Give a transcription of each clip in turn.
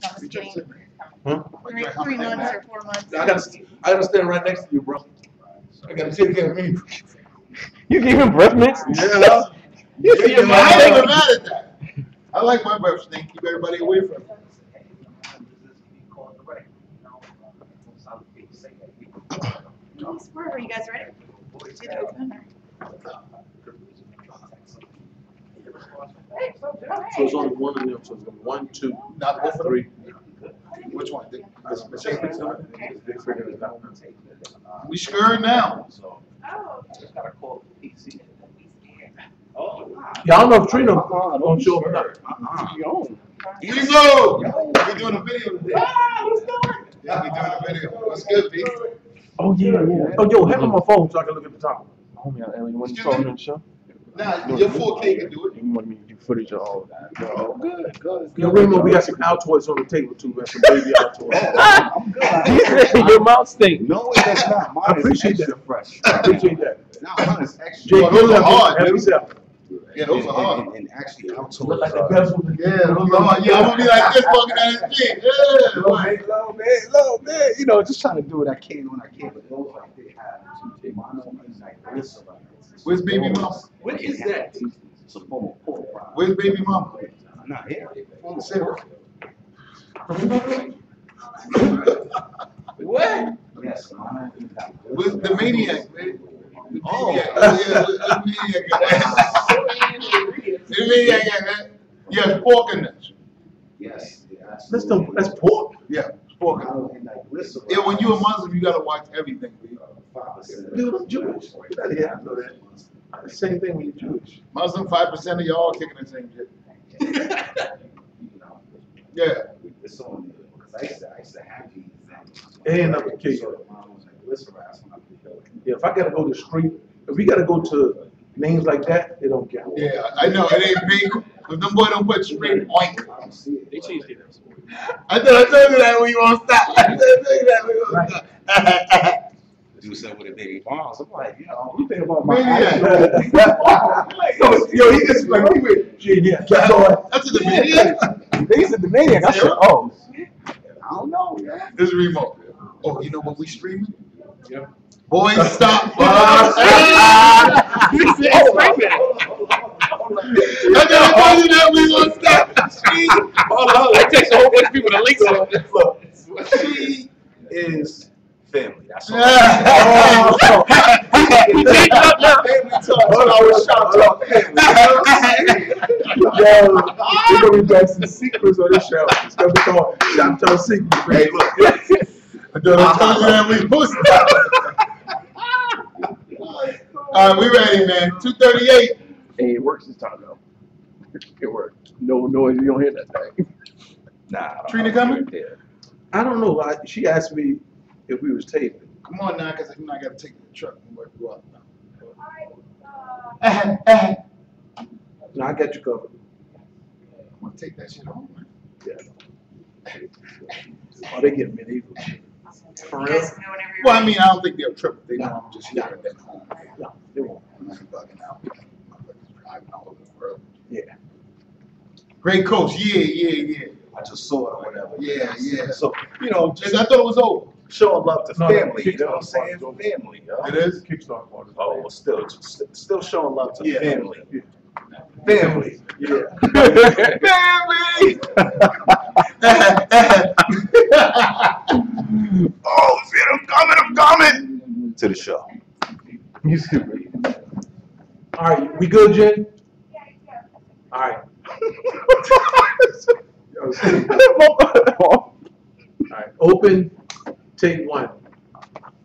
No, I'm just kidding. Huh? 3 months or 4 months. I gotta stand right next to you, bro. I gotta take care of me. You gave him breath mints? Yeah. You see him I ain't mad. mad at that. I like my breath stink. Keep everybody away from it. Are you guys ready? Did it open? So it's only one of them. So it's gonna be 1, 2, Not both of them? 3. Which one? They figured it out. We scurrying now. Yeah, I don't know if Trina gonna show up or not. Ezo! We're doing a video today. Yeah, we're doing a video. What's good, B? Oh, yeah. Oh, yo, have on my phone so I can look at the top. Homie, Ellie, you want to Excuse show me? me on the show? Nah, your 4K can do it. You want me to do footage of all of that? Oh, good, good. Yo, Raymond, we got some Altoids on the table too, man. Some baby Altoids. I'm good. Your mouth stink. No, it does not. Mine I appreciate is extra that. fresh. I appreciate that. No, mine is extra. Jay, Well, those are hard, help dude. yourself. Yeah, those are hard. And actually, Look Altoids like the are bezel. Yeah, those are hard. Yeah, I'm gonna be like this walking down the street. Yeah, right. little bit. You know, just trying to do what I can when I can. But those like they have mono and like glycerin. Where's baby mama? What is that? It's a form of pork pie. Where's baby mama? Not here. Say what? What? Yes, mono and like Where's the maniac, man? The Oh. maniac. Yeah, where's the maniac at? The maniac at, man. Yes, pork in this. Yes. That's pork. Yeah, it's pork. Mono and like glycerin. Yeah, when you're a Muslim, you gotta watch everything, baby. 5%. Dude, I'm Jewish. Get out of here. I know that. The same thing when you're Jewish. Muslim, 5% of y'all kicking the same shit. Yeah. It's on because I used to have these. And up the cake. Yeah, if I gotta go to the street, if we gotta go to names like that, they don't count. Yeah, I know, it ain't big. But them boy don't put straight oink. They changed it. I told you that when you won't stop. I told you that when you won't stop. Do something with a baby bombs. I'm like, you know, you think about Maniac. Yo, he just like, he went, yeah, kept going. That's the maniac. They said the maniac. I said, oh, I don't know. Yeah. This is remote. Oh, you know what we streaming? Yeah. Boys, stop. You said screaming. I told you that we gonna stop. Hold on, that takes a whole bunch of people to link to it. Look, she is family. That's all. He changed it up now. Family talk. Hold on, we're shop talk. Yo, we're gonna be doing some secrets on this show. It's gonna be called Shop Talk Secrets. Hey, look. I told you that we gonna stop. All right, we ready, man. 2:38. Hey, it works this time though. It worked. No noise. You don't hear that thing. Nah. Trina coming? I don't know. She asked me if we was taping. Come on now, because I gotta take the truck and work you up. No, I got you covered. I'm gonna take that shit home, man. Yeah. Oh, they get medieval. For You real? guys can go whenever you're Well, I ready. mean, I don't think they'll trip. They know I'm just here at that home. No, they won't. I'm not bugging out. I'm driving all over the world. Yeah. Great coach. Yeah. I just saw it or whatever. Yeah. So, you know, Just, just I thought it was over. showing love to No, family. You Kickstart know what I'm saying? part. Family, yo. It is? Kickstart part. Oh, well, still showing love to Yeah. family. Yeah. Family. Yeah. Family! Oh, shit, I'm coming. To the show. You stupid. All right, we good, Jen? All right. All right, open, take one.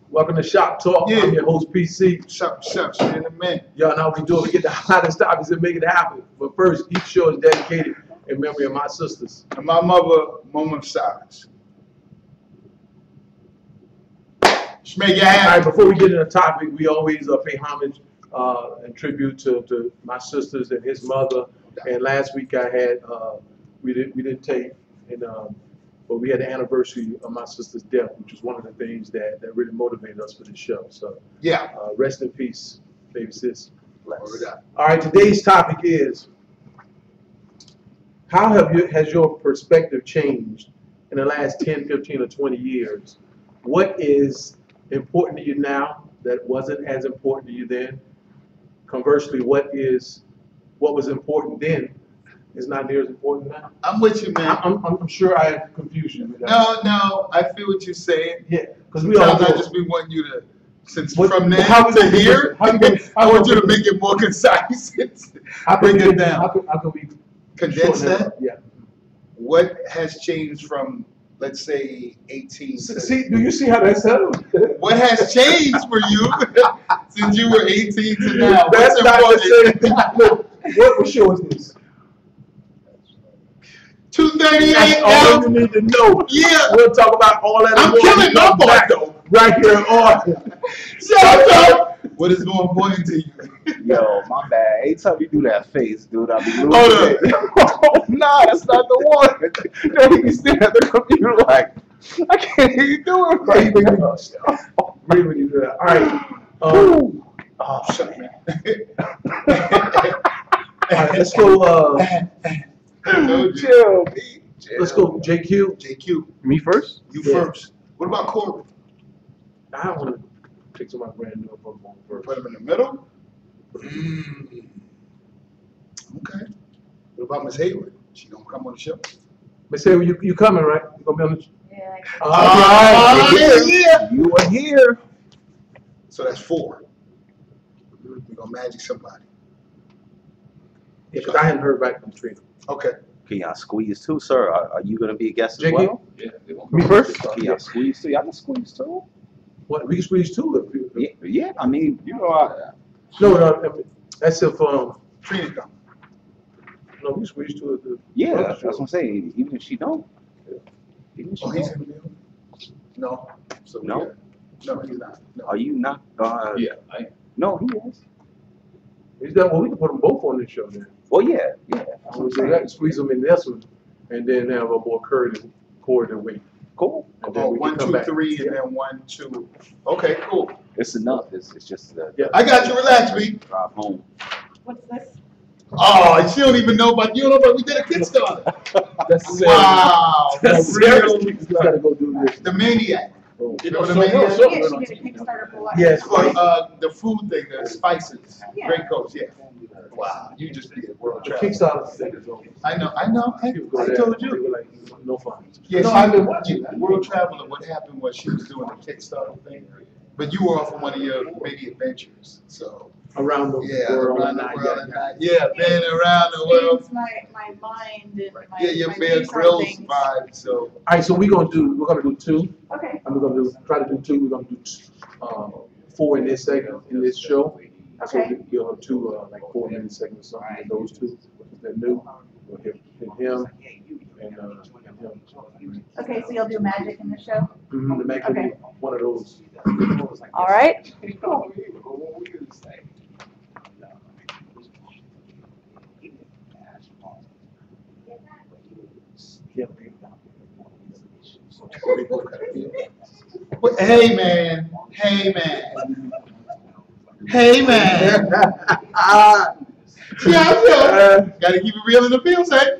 Welcome to Shop Talk. Yeah. I'm your host, PC. Shut, man, the man. Y'all know how we do it. We get the hottest topics and make it happen. But first, each show is dedicated in memory of my sisters. And my mother, moment of silence. Just make it All right, happen. before we get into the topic, we always pay homage and tribute to my sisters and his mother. And last week I had we didn't tape, and but we had the anniversary of my sister's death, which was one of the things that really motivated us for this show. So Yeah. rest in peace, baby sis. Word up. All right, today's topic is how has your perspective changed in the last 10, 15, or 20 years. What is important to you now that wasn't as important to you then? Conversely, what was important then is not near as important now? I'm with you, man. I'm sure I have confusion with that. No, I feel what you're saying. Yeah, because we all Sometimes I know. just be wanting you to, since What- from there how we to gonna do here, this? How we gonna- I want you to make it more concise. How can Bring we- it down. How can we Condense shorten that. Yeah. What has changed from, let's say, 18 to... See, do you see how that's settled? What has changed for you since you were 18 to now? That's What's not the important? same. Look, what show is this? 238 That's all L. you need to know. Yeah. We'll talk about all that. I'm and more killing my part, though. right here on. Shut up. What is more important to you? Yo, my bad. Anytime you do that face, dude, I'll be losing Hold it. Oh, nah, that's not the one. Yo, he be sitting at the computer like, I can't hear you do it right now. Agree with you there. All right. Oh, Shut me. All right, let's go. chill, B. Chill. Let's go. JQ. JQ, Me first? you Yeah. first. What about Corbin? I want to pick somebody brand new from home first. Put him in the middle? Mm. Okay. What about Miss Hayward? She gonna come on the show? Miss Sarah, you coming, right? You gonna be on the? Yeah. All right. yeah. You are here. So that's 4. We're gonna magic somebody. Yeah, 'cause I hadn't heard back from Trina. Okay. Can y'all squeeze too, sir? Are you gonna be a guest as JQ? well? Me first? Can y'all squeeze too? Y'all can squeeze too. What? We can squeeze two if you. Yeah, I mean, you know, No, that's if Trina come. no, we can squeeze two of the. yeah, other that's show. what I'm saying. Even if she don't. Even if she Oh, he's don't. in the middle? No. So we No? got- No, he's not. No. Are you not? Yeah, I No, he is. Is that well? We can put them both on this show then. Well, yeah, yeah. That's So what we I'm got saying. to squeeze them in this one, and then have a more coordinated weight. Cool. And then Oh, we can 1, come 2, back. 3, and then 1, 2. Okay, cool. It's enough. It's just the Yeah. I got you. Relax, B. drive home. What's this? Oh, she don't even know about, you don't know about, we did a Kickstarter. That's Wow. That's Real, We gotta go do this. the Maniac. You know know, the Maniac? so Yeah, she did a Kickstarter for what? Yes. For the food thing, the spices, Yeah. Great Coast, yeah. Wow, you just did world The travel. Kickstarter thing is over. I know, People go I there, told they you. were like, no fun. Yeah, No, she, I've been watching that. World Traveler, what happened was she was doing the Kickstarter thing, but you were off on one of your maybe adventures, so. Around the Yeah, world. around the and world I- and that. Yeah, been around the world. Expands my mind and my. Yeah, your my Bear views on Grylls things. vibe, so. All right, so we're gonna do two. Okay. And we're gonna try to do two. We're gonna do 4 in this segment, in this show. So Okay. you'll have 2 like 4-minute segments, something like those 2. They're new. We'll hit him and him. Okay, so you'll do magic in the show? To make it Okay. one of those. All right. Hey, man, hey, man. Hey, man. Yeah. Gotta keep it real in the field, say.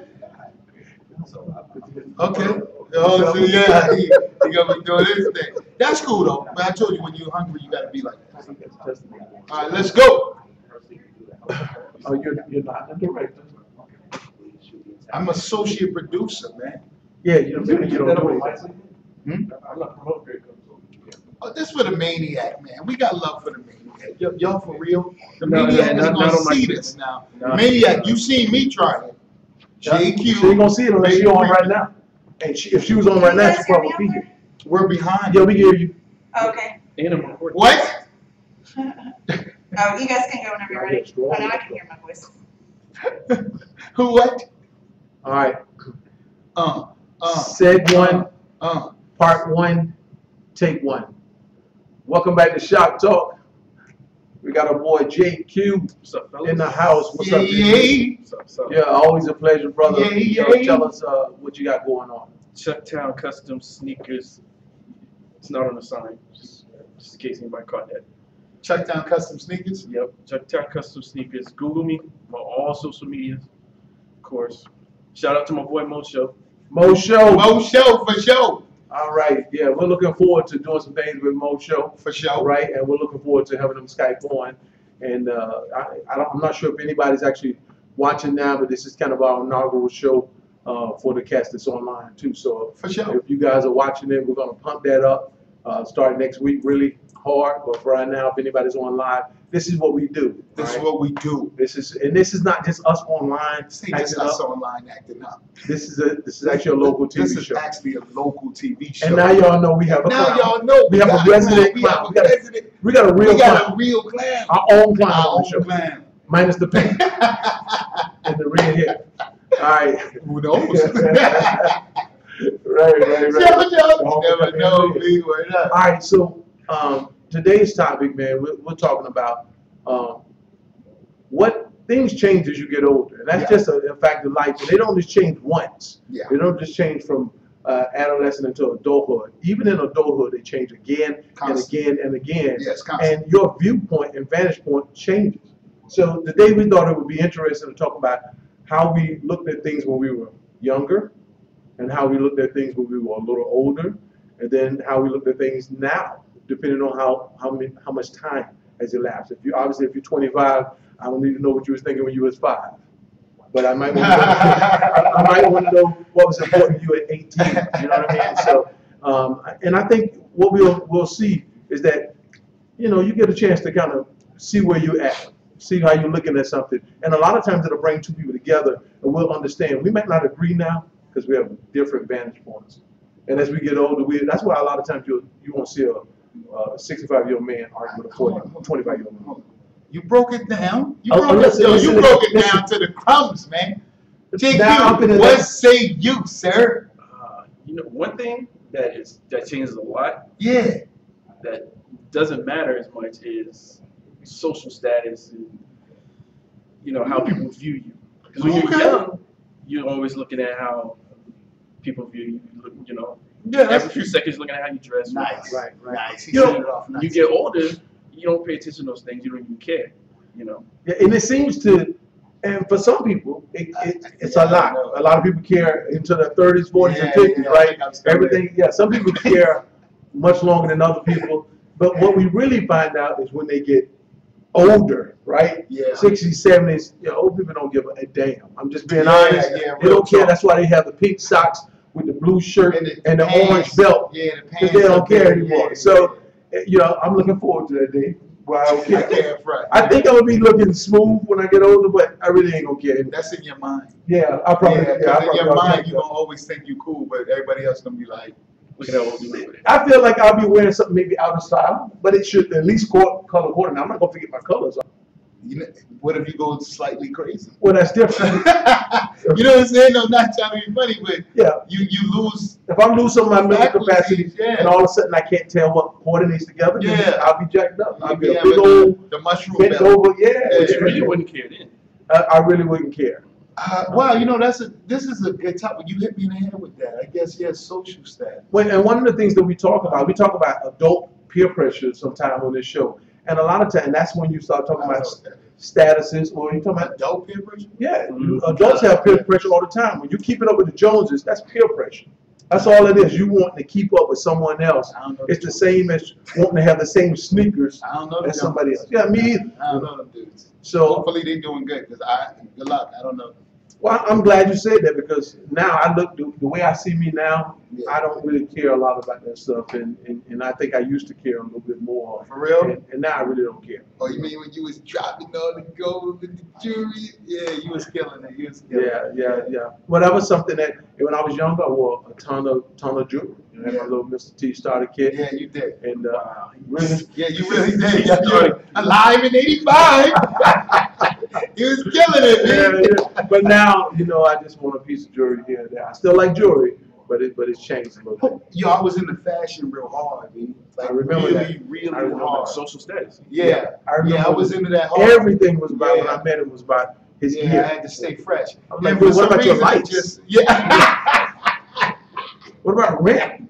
Okay. Oh, so yeah, he gonna be doing his thing. That's cool though. But I told you when you're hungry, you gotta be like that. All right, let's go. Oh, you're not the director. I'm associate producer, man. Yeah, you don't do it. Hmm? I'm not promoting. Oh, this for the Maniac, man. We got love for the Maniac. Y'all for real? The No, Maniac no, is not gonna on my see channel. this now. No. Maniac, you seen me try it. She ain't JQ, gonna see it unless she's on right now. And if she was on right now, she probably be here. we're behind. Yeah, we hear you. Okay. and I'm recording. What? Oh, you guys can go whenever you're ready. Oh, now I can hear my voice. Who what? All right. Seg 1, part 1, take 1. Welcome back to Shop Talk. We got our boy JQ What's up, fellas? in the house. What's Yeah, up? yeah. What's up, what's up? Yeah, always a pleasure, brother. Yeah, Yo, yeah. tell us what you got going on. Chucktown Custom Sneakers. It's not on the sign, just in case anybody caught that. Chucktown Custom Sneakers. Yep, Chucktown Custom Sneakers. Google me on all social medias, of course. Shout out to my boy Mosho. Mo Show. Mo Show for sure. All right, yeah, we're looking forward to doing some things with Mo Show. For sure. Right, and we're looking forward to having them Skype on. And I'm not sure if anybody's actually watching now, but this is kind of our inaugural show for the cast that's online too. So For sure. if you guys are watching it, we're gonna pump that up. Start next week really hard. But for right now, if anybody's on live, this is what we do. This is right? what we do. This is not just us online. This ain't just acting us up. online acting up. This is actually a local TV This is show. actually a local TV show. And now y'all know we have a Now clown. y'all know We have a got resident we have clown. a We got a- resident. We got a real We got clown. a real clown. Our own clown Our on the show. own clown. Minus the pink and the red hair. All right. Who knows? Right. You never know. Me, word up. All right, so today's topic, man, we're talking about what things change as you get older. And that's Yeah. just a fact of life. And they don't just change once. Yeah. They don't just change from adolescent into adulthood. Even in adulthood, they change again Constant. and again and again. Yes, constant. And your viewpoint and vantage point changes. So today we thought it would be interesting to talk about how we looked at things when we were younger, and how we looked at things when we were a little older, and then how we look at things now, depending on how much time has elapsed. If you're 25, I don't need to know what you was thinking when you was 5, but I might want to know what was important to you at 18. You know what I mean? So, and I think what we'll see is that you get a chance to kind of see where you're at, see how you're looking at something, and a lot of times it'll bring two people together, and we'll understand. We might not agree now, because we have different vantage points. And as we get older, that's why a lot of times you won't see a 65-year-old man arguing with a 25-year-old man. You broke it down. You Oh, broke listen, it, listen, you broke it listen. down to the crumbs, man. Now I'm JQ, gonna- what say you, sir? One thing that changes a lot Yeah. that doesn't matter as much is social status and how people view you. Because when you're Okay. young, you're always looking at how people view you. Yeah, Every few seconds, looking at how you dress. nice. Right. Nice. He You know, set it off nice. You get older, you don't pay attention to those things. You don't even care. Yeah, and it seems to, and for some people, it's Yeah, a lot. I know. A lot of people care into their 30s, 40s, and 50s, I right? think I'm still Everything, yeah. Some people care much longer than other people, but what we really find out is when they get older, right? Yeah. 60s, 70s, old people don't give a damn. I'm just being Yeah, honest. yeah, They real don't care. talk. That's why they have the pink socks with the blue shirt and the pants. orange belt. Yeah, the Because pants. they don't up there, care anymore. yeah, So, I'm looking forward to that day. Well, I don't yeah. I care. can't front. I think I'm gonna be looking smooth when I get older, but I really ain't gonna care. That's in your mind. Yeah, I probably. Yeah, Yeah, I 'cause in your probably mind, you're gonna always think you cool, but everybody else gonna be like, Look at that old dude over there. I feel like I'll be wearing something maybe out of style, but it should at least color coordinate. I'm not gonna forget my colors. what if you go slightly crazy? Well, that's different. You know what I'm saying? No, not trying to be funny, but Yeah, you lose. if I lose some of my mental capacity, Yeah. and all of a sudden I can't tell what coordinates together, then Yeah. I'll be jacked up. I'll be a Yeah, big but old the mushroom bent belly. over. Yeah, But you really wouldn't care then. I really wouldn't care. Wow, this is a good topic. You hit me in the head with that. I guess social status. And one of the things that we talk about adult peer pressure sometime on this show. And a lot of times, that's when you start talking about statuses, or you talking about, adult peer pressure. yeah, adults have peer pressure all the time. When you keep it up with the Joneses, that's peer pressure. That's all it is. You want to keep up with someone else. I don't know. It's the same as wanting to have the same sneakers I don't know. as somebody else. Yeah, me either. I don't know them dudes. So, Hopefully they're doing good, because good luck. I don't know. well, I'm glad you said that, because now I look, the way I see me now, Yeah. I don't really care a lot about that stuff. And I think I used to care a little bit more. For real? And now I really don't care. Oh, you mean when you was dropping all the gold with the jewelry? Yeah, you was killing it. You was killing it. Yeah. Well, that was something that when I was younger, I wore a ton of jewelry. I had my little Mr. T starter kit. Yeah, you did. And really, Yeah, you really did. Yeah, you alive in '85. You was killing it, man. yeah. But now, I just want a piece of jewelry here and there. I still like jewelry, but it's changed a little bit. Yo, I was into fashion real hard, man. Like I remember really, that. really I remember hard. Social status. Yeah, I remember I was into that hard. Everything was about, when Yeah. I met him, was about his Yeah, gear. I had to stay fresh. I was like, And for "Well, what some about your reason, it lights? just- yeah. What about rent?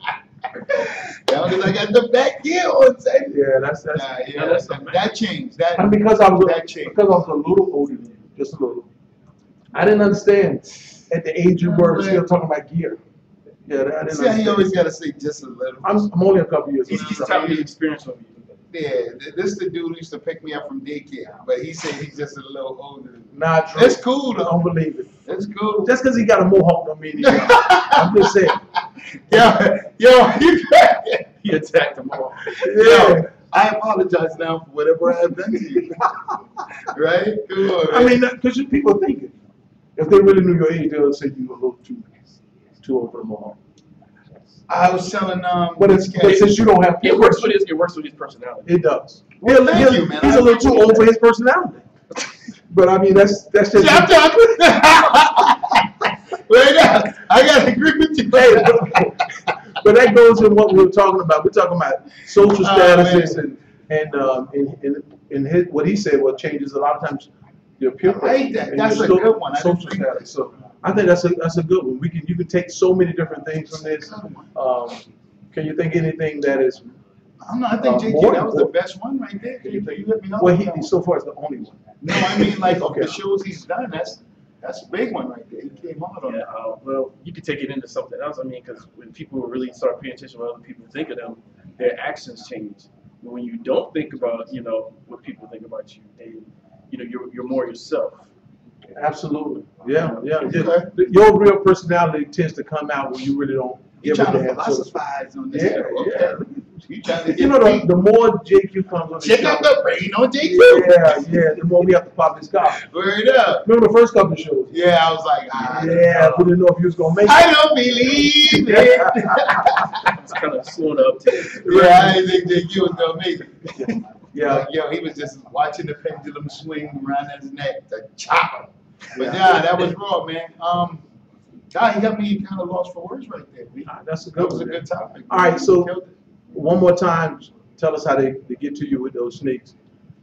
Now that I got the back gear on, say. Yeah, that's Nah, yeah, that's that changed. That and because I was that changed. because I was a little older than you, just a little. I didn't understand at the age you were still talking about gear. Yeah, I didn't See how he understand. always got to say just a little. I'm only a couple years He's old. telling his experience over you. Yeah, this the dude who used to pick me up from daycare, but he said he's just a little older. Not true. That's cool though. Don't believe it. That's cool. Just because he got a mohawk don't mean he's I'm just saying. Yo, He attacked them all. yo, I apologize now for whatever I have done to you. Right? Come on, I man. mean, because people think it. If they really knew your age, they'll say you were a little too old for the mohawk. I was telling But since you don't have It works with his personality. it does. Well, thank you, man. He's I a little too old for his personality. But I mean, that's just. See, I'm talking. Wait up. I gotta agree with you. Hey, but that goes in what we were talking about. We're talking about social statuses and his, what he said, what changes a lot of times your peer I like that. and That's your a good one. I didn't social think status. So I think that's a good one. You can take so many different things from this. Can you think anything that is? I'm not. I think JQ, more that was the important. best one right there. Can you You think? let me know. Well, he so far is the only one. No, I mean like Okay. the shows he's done. That's a big one right there. He came hard on Yeah, that. well, you could take it into something else. I mean, because when people really start paying attention to what other people think of them, their actions change. But when you don't think about, what people think about you, and you're more yourself. Absolutely. Yeah. Okay. Your real personality tends to come out when you really don't You give a trying to damn. So- philosophize on this Yeah, show. yeah. Okay. You trying to You get know, deep. the more JQ comes on the Check show, out the brain on JQ. yeah, the more we have to pop his collar. Word up. Remember the first couple of shows? Yeah, I was like, Yeah, we didn't know if he was gonna make it. I don't believe it. It's kind of slowing up to Yeah, I didn't think JQ was gonna make it. Yeah, Like, yo, he was just watching the pendulum swing around his neck to chop him. But yeah, that was raw, man. God, he got me kind of lost for words right there. that's a That good was a one. good topic. All right, so Killed it. one more time, tell us how they get to you with those sneaks.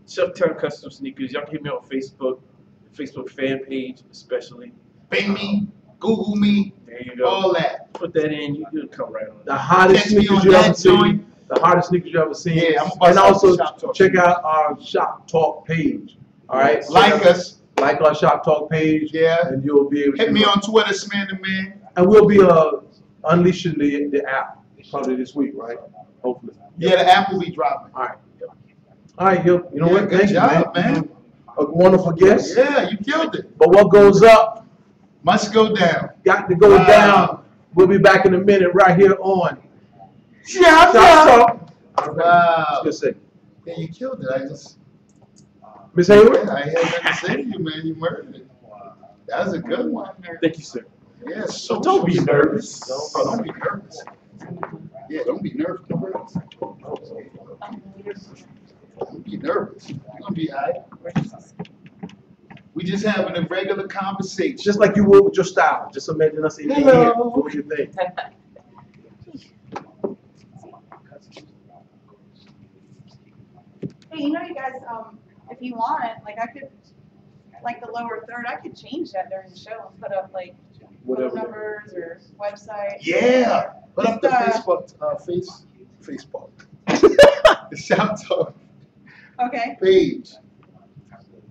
Chef Turn Custom Sneakers. Y'all can hit me on Facebook fan page especially. Bing me, Google me, There you go. all that. Put that in, you'll come right on. The hottest Catch me sneakers on you that ever seen. joint. The hottest sneakers you ever seen. Yeah, I'm about and to also Shop Talk. check out our Shop Talk page. All right, Like us. like our Shop Talk page. Yeah. and you'll be able to Hit me on Twitter, Sman the Man. And we'll be unleashing the app probably this week, right? Hopefully. Yeah, the app will be dropping. All right, you know Yeah, what? good Thank job, you, man. A wonderful guest. Yeah, you killed it. But what goes up, Must go down. got to go Wow. down. We'll be back in a minute right here on Shop Shop Talk. Wow. Just say, Yeah, you killed it. Miss Hayward. I had nothing to say to you, man. You murdered it. That was a good one. Thank you, sir. Yeah, so Don't be nervous. Don't be nervous. Yeah, don't be nervous. Don't be nervous. You're gonna be all right. We just having a regular conversation. Just like you would with your style. Just imagine us in here Hello. doing your thing. Hey, you guys, if you want, like I could, like the lower third, I could change that during the show and put up like phone Whatever. numbers or website. Yeah. Put up the Just, Facebook, the Shop Talk Okay, page.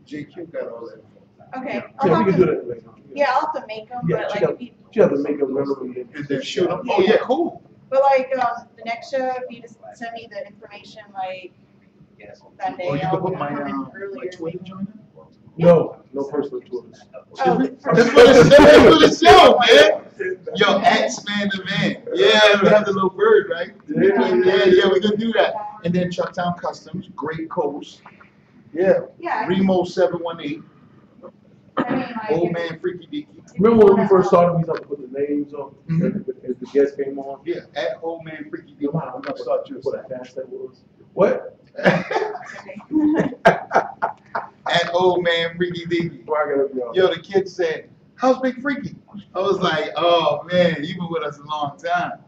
JQ got all that. okay. I'll Yeah, we have can do to, that later. yeah, I'll have to make them, Yeah, but she like, got- if you, You have to make a relevant. And then shoot them. Oh, yeah, cool. but like, the next show, if you just send me the information, like, that day, Or you I'll can come put my, in my earlier. Twitter joint. No personal Twitters. Oh, That's for the show, man. Yo, X-Man the Man. Yeah, we have the little bird, right? Yeah, we're gonna do that. And then Chucktown Customs, Great Coast. Yeah, Yeah, Remo 718, I mean, like, Old Man Freaky Deaky. Remember when we first started, we used to put the names on Mhm. as the guests came on? Yeah, at Old Man Freaky You know, Deaky. I'm gonna start you what a fast that was. What? At Old Man Freaky Deaky. Where I gotta be on? Yo, the kid said, "How's Big Freaky?" I was like, "Oh man, you've been with us a long time."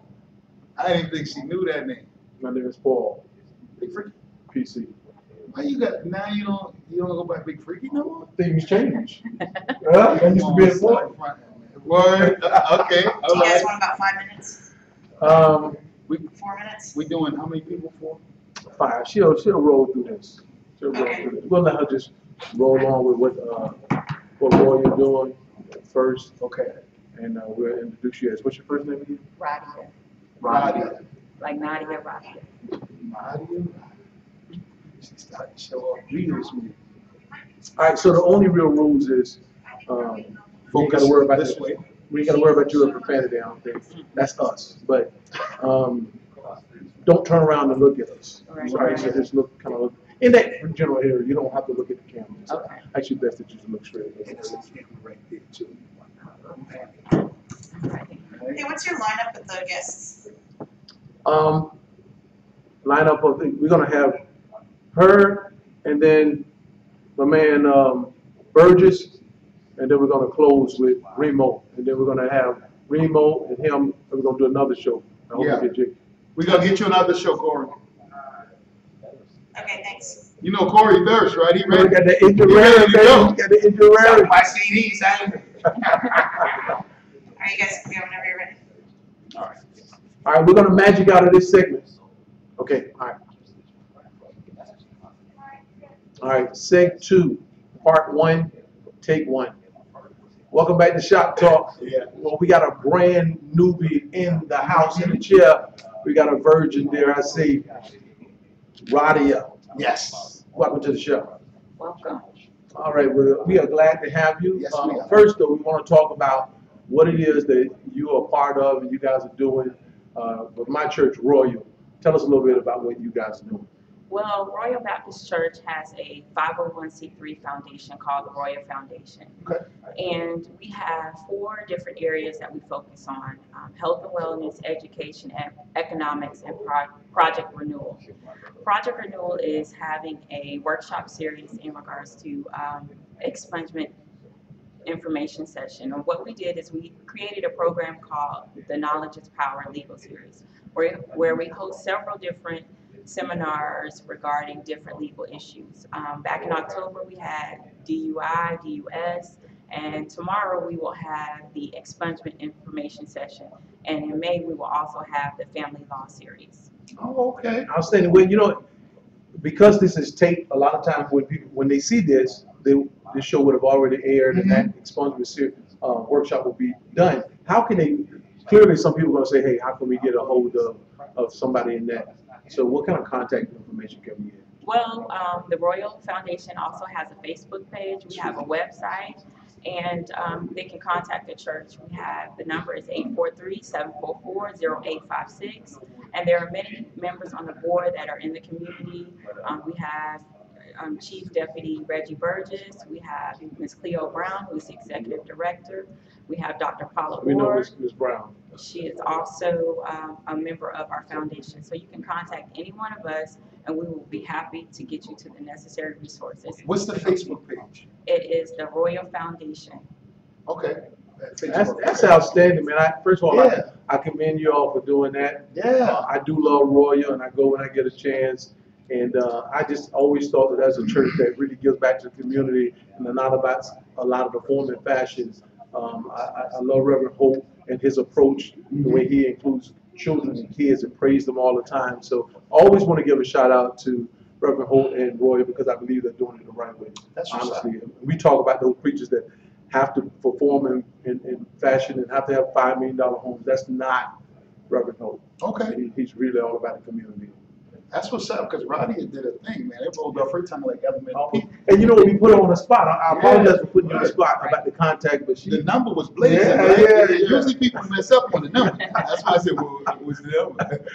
I didn't even think she knew that name. My name is Paul, Big Freaky. PC. Why you got now? You don't go by Big Freaky no more? Things change. That used to be a boy. Word. Okay. do All you guys right. want about 5 minutes, 4 minutes? We doing how many people for? Fine. She'll roll through this. She'll roll Okay. through this. We'll let her just roll on with what Roy you're doing first. Okay. and we'll introduce you as, what's your first name again? Radia. Radia. Like Nadia Radia. Radia. She started to show off real smooth. All right, so the only real rules is, we ain't gotta worry about this way. We ain't gotta worry about you and profanity, I don't think. That's us. But, don't turn around and look at us. Right. Sorry, so just look, kind of look, in that general area, you don't have to look at the camera. So Okay. actually best that you just look straight. Right there too. Hey, what's your lineup with the guests? Lineup of, we're gonna have her and then my man, Burgess, and then we're gonna close with Remo, and then we're gonna have Remo and him, and we're gonna do another show. I hope Yeah. you get Jake. We're gonna get you another show, Corey. Okay, thanks. You know Corey Thirst, right? He We ready. got the He injury, ready to go. got the injury. My CDs, ain't All right, you guys can go whenever you're ready. All right, we're gonna magic out of this segment. Okay, all right. All right, seg 2, part 1, take 1. Welcome back to Shop Talk. Yeah. Well, we got a brand newbie in the house in the chair. We got a virgin there, I see. Radia, Yes. welcome to the show. Welcome. All right, well, we are glad to have you. Yes, we are. First, though, we want to talk about what it is that you are part of and you guys are doing with my church, Royal. Tell us a little bit about what you guys are doing. Well, Royal Baptist Church has a 501c3 foundation called the Royal Foundation. Okay. And we have 4 different areas that we focus on: health and wellness, education, and economics, and project renewal. Project renewal is having a workshop series in regards to expungement information session. And what we did is we created a program called the Knowledge is Power Legal Series, where we host several different seminars regarding different legal issues. Back in October, we had DUI, DUS, and tomorrow we will have the expungement information session. And in May, we will also have the family law series. Oh, okay. I was saying, well, you know, because this is taped, a lot of times when people, when they see this, this show would have already aired and that expungement workshop will be done. How can they, clearly some people are gonna say, hey, how can we get a hold of somebody in that? So what kind of contact information can we get? Well, the Royal Foundation also has a Facebook page. We have a website, and they can contact the church. We have, the number is 843-744-0856, and there are many members on the board that are in the community. We have Chief Deputy Reggie Burgess. We have Ms. Cleo Brown, who is the Executive Director. We have Dr. Paula We know Ward. Ms. Brown. She is also a member of our foundation. So you can contact any one of us, and we will be happy to get you to the necessary resources. What's the Facebook page? It is the Royal Foundation. Okay. That's outstanding, man. First of all, Yeah. I commend you all for doing that. Yeah. I do love Royal, and I go when I get a chance. And I just always thought that as a church that really gives back to the community and not about a lot of the form and fashions. I love Reverend Hope and his approach, the way he includes children and kids and praise them all the time. So I always want to give a shout out to Reverend Hope and Royal because I believe they're doing it the right way. That's what's up. honestly. We talk about those preachers that have to perform in fashion and have to have $5 million homes. That's not Reverend Hope. Okay. He's really all about the community. That's what's up, because Radia did a thing, man. They rolled up every time like element. And you know, we put her on the spot. I apologize for putting you on the Right, spot right. about the contact, but she. The number was blazing, Yeah, right? yeah, yeah. Usually people mess up on the number. That's why I said, well, it was the number.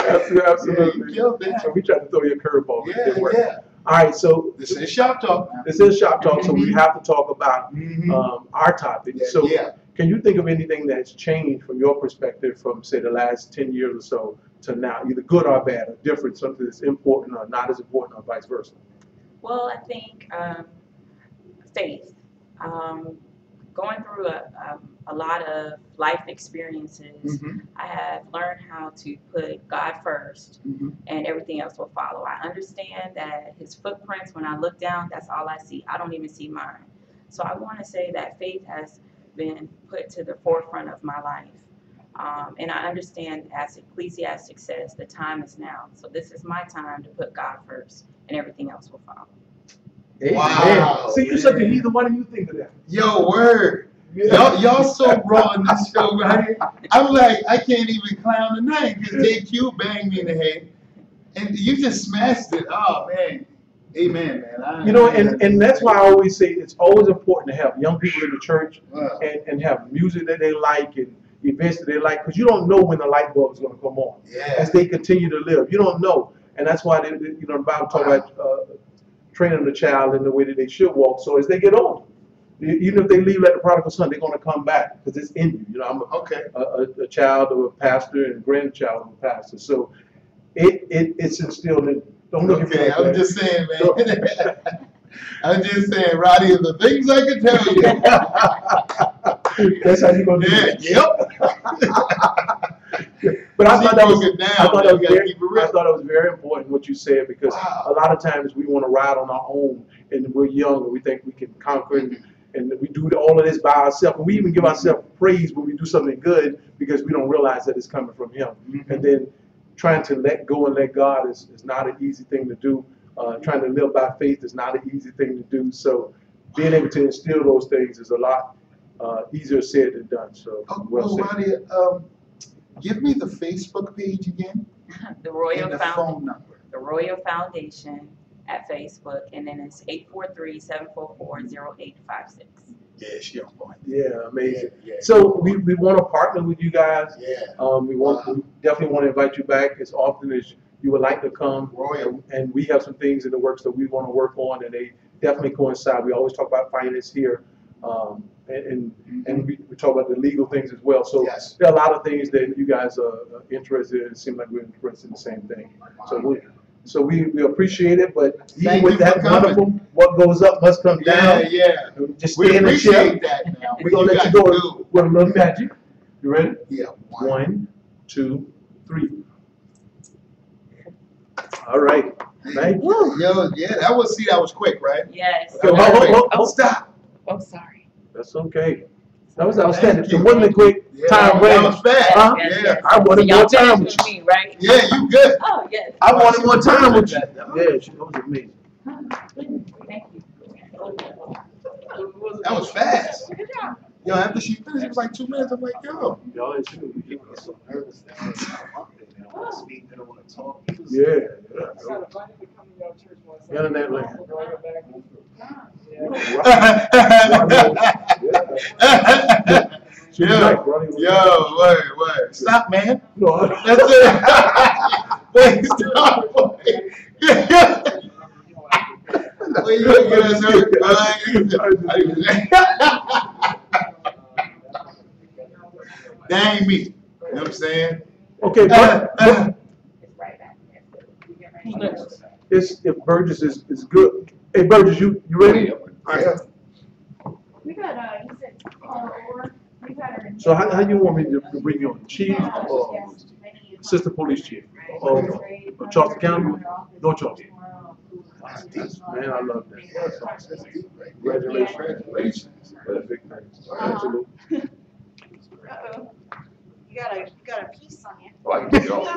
Absolutely. Yeah, you killed that. So we tried to throw you a curveball. It didn't work. Yeah. All right, so This is Shop Talk now. this is Shop Talk, so we have to talk about Mhm. our topic. Yeah, So yeah. can you think of anything that's changed from your perspective from, say, the last 10 years or so to now, either good or bad, or different, something that's important or not as important, or vice versa? Well, I think faith. Going through a lot of life experiences, Mhm. I have learned how to put God first, Mhm. and everything else will follow. I understand that His footprints, when I look down, that's all I see. I don't even see mine. So I want to say that faith has been put to the forefront of my life. And I understand, as Ecclesiastes says, the time is now. So this is my time to put God first, and everything else will follow. Wow. See, you're such a heathen. Why do you think of that? Yo, word. Y'all so raw in this show, right? I'm like, I can't even clown the name because JQ banged me in the head. And you just smashed it. Oh, man. Amen, man. You know, and that's why I always say it's always important to have young people in the church and have music that they like and events that they like, because you don't know when the light bulb is going to come on as they continue to live. You don't know. And that's why, you know, the Bible talks about training the child in the way that they should walk. So as they get older, even if they leave like the prodigal son, they're going to come back because it's in you. You know, I'm a child of a pastor and a grandchild of a pastor. So it's instilled in. Don't look at me like I'm just saying, man. I'm just saying, Roddy, the things I can tell you. That's how you gonna do it. Yep. But I thought it was very important what you said, because a lot of times we want to ride on our own and we're young and we think we can conquer and we do all of this by ourselves, and we even give ourselves praise when we do something good because we don't realize that it's coming from Him. And then trying to let go and let God is not an easy thing to do. Trying to live by faith is not an easy thing to do. So being able to instill those things is a lot easier said than done. So Roddy, give me the Facebook page again. The Royal and the phone number. The Royal Foundation at Facebook, and then it's 843-744-0856. Yeah, she on point. Yeah, amazing. Yeah. So we want to partner with you guys. Yeah. We definitely want to invite you back as often as you would like to come. Royal. And we have some things in the works that we want to work on, and they definitely coincide. We always talk about finance here, and we talk about the legal things as well. So there are a lot of things that you guys are interested in. It seems like we're interested in the same thing. So we appreciate it, but even with that wonderful, what goes up must come down. Yeah. Just We stay in the chair. appreciate that now. We're gonna let you go with a little magic. You ready? Yeah. 1, 2, 3. All right. Thank you. Yo, yeah, that was quick, right? Yes. Okay, hold, stop. Oh, sorry. That's okay. That was outstanding. It wasn't a quick time that range. was fast. Huh? Yeah. I wanted Y'all more time finished with with you. me, right? Yeah, you good. Oh, yes. I wanted more time with you. Yeah, she was amazing. Thank you. That was fast. Good job. Yo, after she finished, it was like 2 minutes. I'm like, yo. Y'all ain't sure. People are so nervous that they don't want to speak, they don't want to talk. Yeah. Yeah. Internet link. Yo, wait. Stop, man. No, That's it. Wait, stop. Wait, you gonna get us hurt? That ain't me. You know what I'm saying? okay, but It's right back there. if Burgess is good. Hey, Burgess, you ready? All right. We got, you said, or, we got her. So how you want me to bring you on? Chief or Yes. assistant police chief of Charleston County? North Charleston. Man, I love that. Congratulations. That's a big thing. Absolutely. Uh-oh. You got a piece on you. Oh, I can take it off.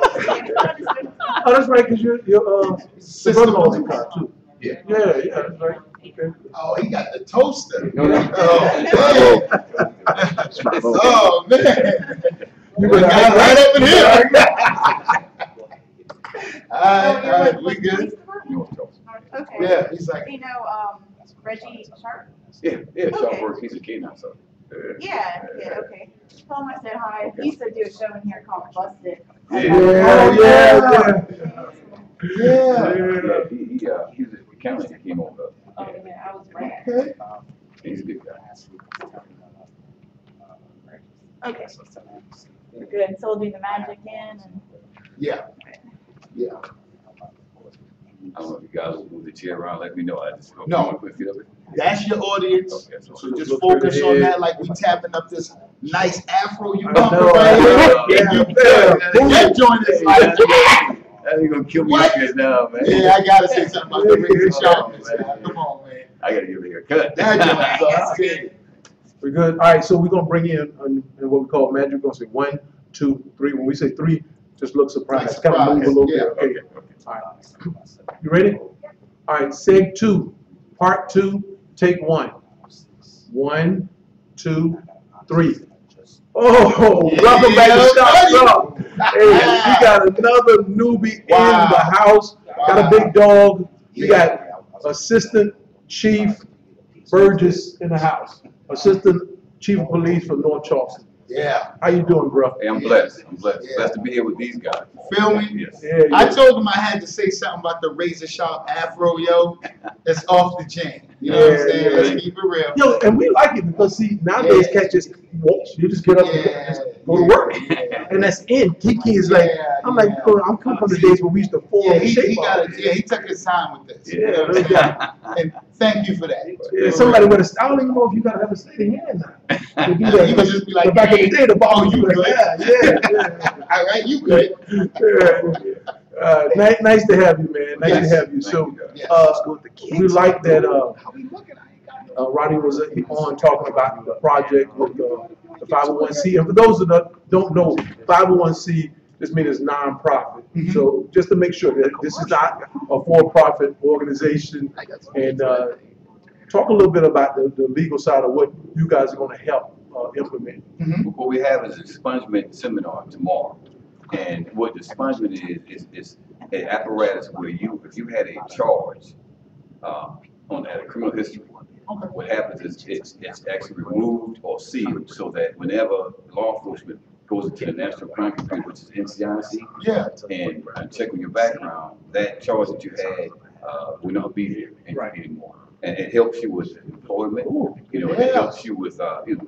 Oh, that's right, because your brother-in-law's in car too. Yeah. Yeah, that's right. Okay. Oh, he got the toaster. Oh, Oh, man. You We got it right up in here. All You're right, with we the good? police department? Okay. Yeah, he's like, You know, Reggie Sharp? yeah, Sharp Okay. works. He's a kid now, so. Yeah, okay. Tell him I said hi. He used to do a show in here called Busted. Yeah. yeah. He's a accountant. He came over. Oh, yeah, I was right. Okay. He's a good guy. Okay. We're good. So we'll do the magic in and. Yeah. Yeah. I don't know if you guys will move the chair around. Let me know. I just go. No. Quick feet of it. That's your audience. Okay, So just Look focus through on the that head. like we tapping up this nice afro you I bumping know, right here. yeah. You good. That joint is like, That ain't gonna kill me What? up here now, man. yeah, I gotta say something about the razor sharpness. man. Come on, man. I gotta give it a haircut. That joint is outstanding. We're good. All right, so we're gonna bring in what we call magic. We're gonna say 1, 2, 3. When we say 3, just look surprised. Like Kind of move a little surprised, bit. Okay. All right. You ready? All right. Seg 2, part 2, take 1. 1, 2, 3. Oh, Yeah, welcome back to Shop buddy. Talk. Hey, we got another newbie in the house. Got a Wow. big dog. We Yeah. got Assistant Chief Burgess in the house. Assistant Chief of Police from North Charleston. Yeah. How you doing, bro? Hey, I'm blessed. I'm blessed. Yeah. Blessed to be here with these guys. Feel me? Yes. Yeah, I yeah. told him I had to say something about the razor sharp afro, yo. It's off the chain. You know what I'm Yeah, saying? yeah. Let's keep it real. Yo, and we like it because see nowadays Yeah. cats just walk, you just get up and just go to work, and that's it. Kiki is like, Yeah, I'm like, yeah. oh, I'm coming from the days when we used to form Yeah, and he shape. got it. Yeah, he took his time with this. Yeah, You know what I'm no doubt. saying? And thank you for that. Yeah, somebody with a, I don't even know if you gotta have a steady hand now to do that. He would just be like, But back in the day, the ball oh, was you like, good. yeah. All right, you good. Nice to have you, man. Nice Yes. to have you. Thank So, you, guys. Yes. we like that. How we looking? Ronnie was on talking about the project with the 501c. And for those that don't know, 501c, this means it's nonprofit. Mhm. So just to make sure that this is not a for-profit organization. And talk a little bit about the legal side of what you guys are going to help implement. What we have is an expungement seminar tomorrow. And what the expungement is an apparatus where if you had a charge at a criminal history, what happens is it's actually removed or sealed so that whenever law enforcement goes into the National Crime Computer, which is NCIC, Yeah. and check on your background, that charge that you had will not be there Right. anymore. And it helps you with employment. Ooh, You know, yeah. it helps you with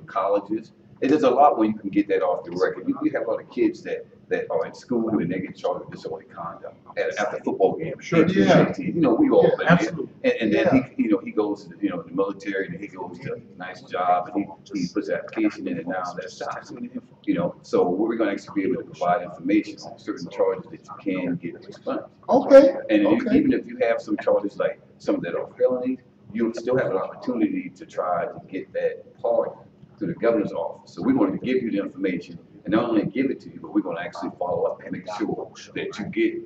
colleges. It is a lot when you can get that off the record. We have a lot of kids that are in school and they get charged with disorderly conduct after football games. Sure. 18, Yeah. 19. You know, we all Yeah, been there. absolutely. And then Yeah. he goes to the military and he goes to a nice job and he puts an application in and now that stops him. You know, so we're going to actually be able to provide information on certain charges that you can get expunged. Okay. And Okay. even if you have some charges like some that are felonies, you still have an opportunity to try to get that pardon through the governor's office. So we're going to give you the information and not only give it to you, but we're going to actually follow up and make sure that you go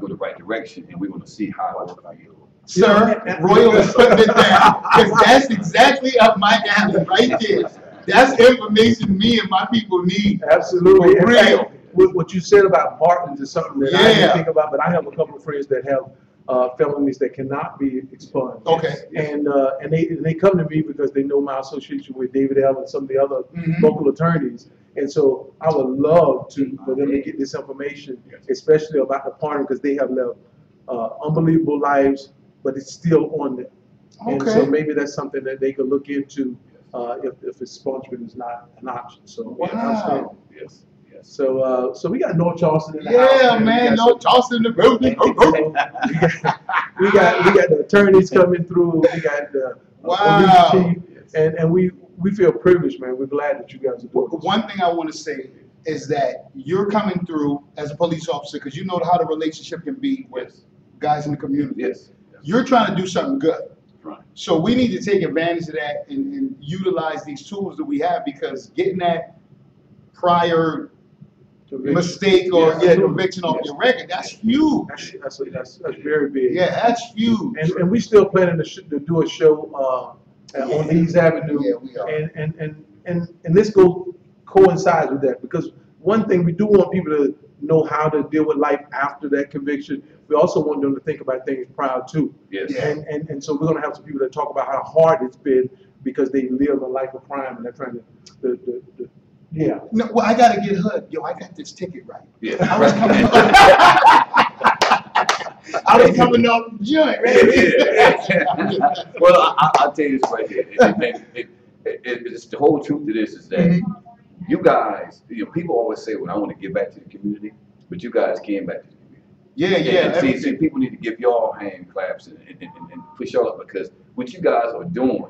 the right direction, and we're going to see how it works for you. Sir, Royal is putting it down. Because that's exactly up my alley right there. That's information me and my people need. Absolutely. For In fact, real. what you said about pardons is something that I Yeah. didn't think about, but I have a couple of friends that have felonies that cannot be expunged. Okay. And they come to me because they know my association with David L. and some of the other Mhm. local attorneys. And so I would love for them to get this information, especially about the pardon, because they have lived unbelievable lives, but it's still on them. And so Okay. maybe that's something that they could look into if expungement is not an option. So Wow. outstanding. Yes, yes. So we got North Charleston in the house. Yeah, man. We got No tossing the building. we got the attorneys coming through. We got the Wow. police chief, and we feel privileged, man. We're glad that you guys are doing this. One thing I want to say is that you're coming through as a police officer because you know how the relationship can be with guys in the community. Yes. You're trying to do something good. Right. So we need to take advantage of that and utilize these tools that we have because getting that prior mistake or Yeah. conviction off your record, that's huge. That's very big. Yeah, that's huge. And we still planning to do a show on Leeds Avenue. Yeah, we are. And this coincides with that because one thing we do want people to know how to deal with life after that conviction. We also want them to think about things prior to. Yes. Yeah. And so we're gonna have some people that talk about how hard it's been because they live a life of crime and they're trying to yeah. No, well, I gotta get hood. Yo, I got this ticket right. Yes. I was coming I was coming up joint, right? Well, I'll tell you this right here. It's the whole truth to this is that you guys, people always say, well, I want to give back to the community, but you guys came back to the community. Yeah, And see, everything. people need to give y'all hand claps and push y'all up because what you guys are doing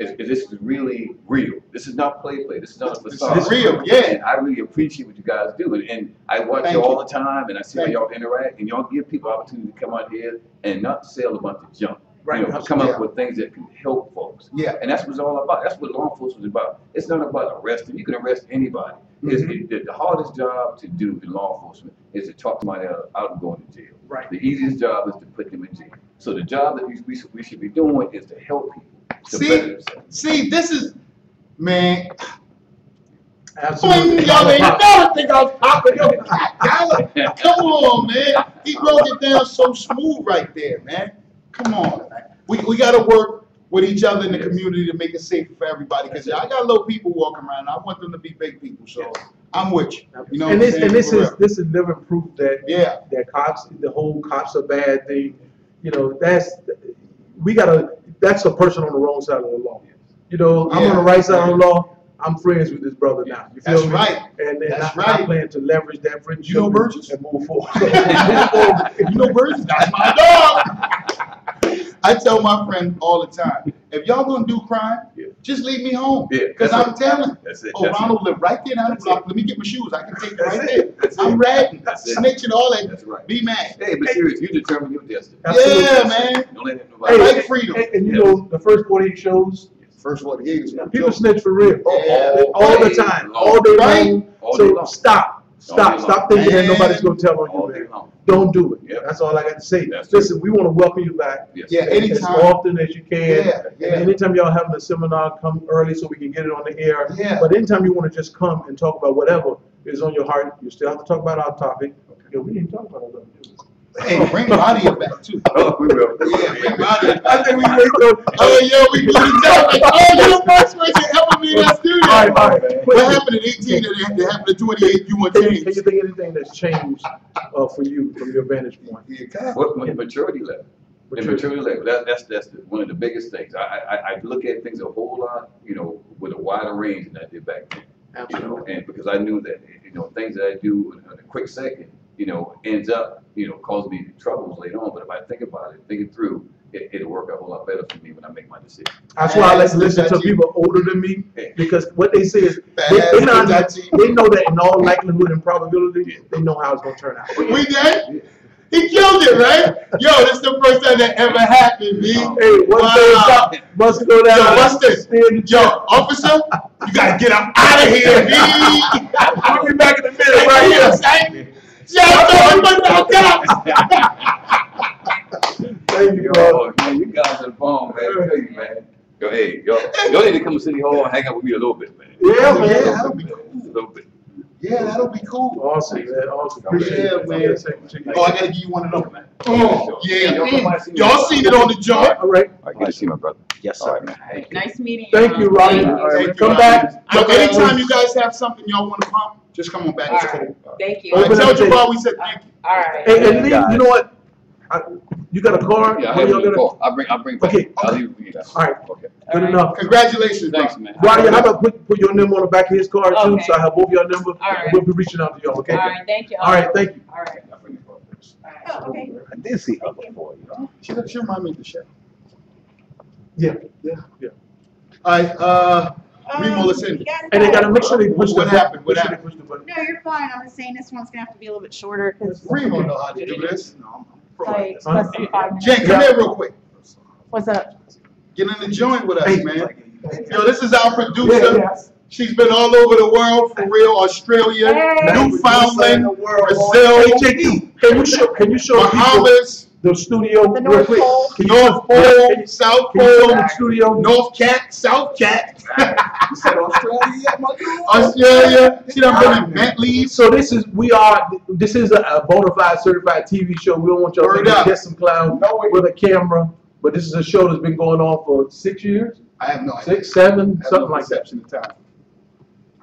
is this is really real. This is not play. This is not a facade. This is real, yeah. And I really appreciate what you guys do. And I watch Thank you all you. the time, and I see how Thank y'all interact, and y'all give people opportunity to come out here and not sell a bunch of junk. Right. Come Yeah. up with things that can help folks. Yeah. And that's what it's all about. That's what law enforcement is about. It's not about arresting. You can arrest anybody. The hardest job to do in law enforcement is to talk somebody out of going to jail. Right. The easiest job is to put them in jail. So the job that we should be doing is to help people to better themselves. See, this is Man, Absolutely. y'all ain't never think I was popping your $5. Come on, man. He broke it down so smooth right there, man. Come on, man. We got to work with each other in the community to make it safer for everybody. Because I got little people walking around. I want them to be big people. So I'm with you. You know And what I'm this saying? is never proof that that cops, the whole cops are bad thing. You know, that's a person on the wrong side of the law. You know, I'm on the right side of the law. I'm friends with this brother now. You feel That's me? right. And That's I right. plan to leverage that friendship. You know Burgess? And move forward. You know Burgess? That's my dog. I tell my friend all the time, if y'all gonna do crime, just leave me home. Because I'm telling you, Ronald live right there down the block. Let me get my shoes. I can take it right there. I'm ratting, snitching, all that. That's right. Be mad. Hey, but seriously, you determine your destiny. Yeah, man. Don't let I nobody. like freedom. And you know, the first 48 shows, First 48 is people snitch for real. Yeah. All the time. All day long. All day So long. stop thinking that nobody's gonna tell on All you, day man. long. Don't do it. Yep. That's all I got to say. That's Listen, we want to welcome you back Yes. Yeah, as anytime. often as you can. Yeah. And anytime y'all having a seminar, come early so we can get it on the air. Yeah. But anytime you want to just come and talk about whatever is on your heart, you still have to talk about our topic. Yeah, we didn't talk about it. Hey, bring Radia back too. Oh, we will. Yeah, bring Radia back. I think we wait till. Oh, yo, we blew the job. Like, oh, you're the first person ever be in that studio. All right. What happened at 18 that happened at 28 you want Can you change? think anything that's changed for you from your vantage point? What maturity level? The maturity level. That's one of the biggest things. I look at things a whole lot, you know, with a wider range than I did back then. Absolutely. You know, and because I knew that, you know, things that I do in a quick second, you know, ends up, you know, causing me troubles later on. But if I think about it, think it through, it'll work a whole lot better for me when I make my decision. That's why I like to listen to people older than me, because what they say is they know that in all likelihood and probability, they know how it's going to turn out. We did? He killed it, right? Yo, this is the first time that ever happened, B. Hey, one thing must go down. Yo, what's this? Yo, officer, you gotta get him out of here, B. I'll be back in a minute right here. Yo, Thank you, bro. Man, you guys are the bomb, man. I tell you, man. Yo, hey, y'all need to come to City Hall and hang out with me a little bit, man. Yeah, man, that'll be cool. A little bit. Yeah, that'll be cool. Awesome, man. Awesome. Appreciate it, man. Oh, I gotta give you one of them, man. Oh, yeah. Y'all seen it on the joint. All right. All right, good to see my brother. Yes, All sir. right, man. Thank you. Nice meeting you. Thank you, Ronnie. Thank you. Come back. Yo, anytime you guys have something y'all want to pump, just come on back. All right. Thank you. All right, Open tell up to- Jabbar we said thank you. All right. And Lee, you know what? You got a car? Yeah, I What have y'all a little gonna- call. I'll bring back. Okay. I'll leave it with you guys. All right. Okay. Good enough. Congratulations, bro. Thanks, man. Ronnie, how about put your number on the back of his card too, Okay. so I have both your numbers. right. We'll be reaching out to y'all, okay? All right. Thank you. All right, thank you. All right. I'll bring the call first. Oh, okay. I did see her before, you know. She remind me of the chef. Yeah. All right, Remo, let's end it. You guys And they got gotta make sure they push the What button. happened? What Make sure they happened? push the button. No, you're fine. I'm just saying this one's gonna have to be a little bit shorter because Remo know how to do this. like less than 5 minutes. Jen, come here real quick. What's up? Get in the joint with us, Hey. man. Yo, this is our producer. Yeah. She's been all over the world, for real. Australia, Hey. Newfoundland, Hey, Brazil, JD, can you show people Bahamas, the studio The real North quick? Pole. Can North can Pole, you- South Can you show Pole, the studio? North Cat, South Cat, You said Australia, my dude? Australia. She done been in Bentleys. So this is a bona fide certified TV show. We don't want y'all Word to up. get some clown with a camera, but this is a show that's been going on for 6 years, I have no idea. 6, 7, I have something no like that. perception of time.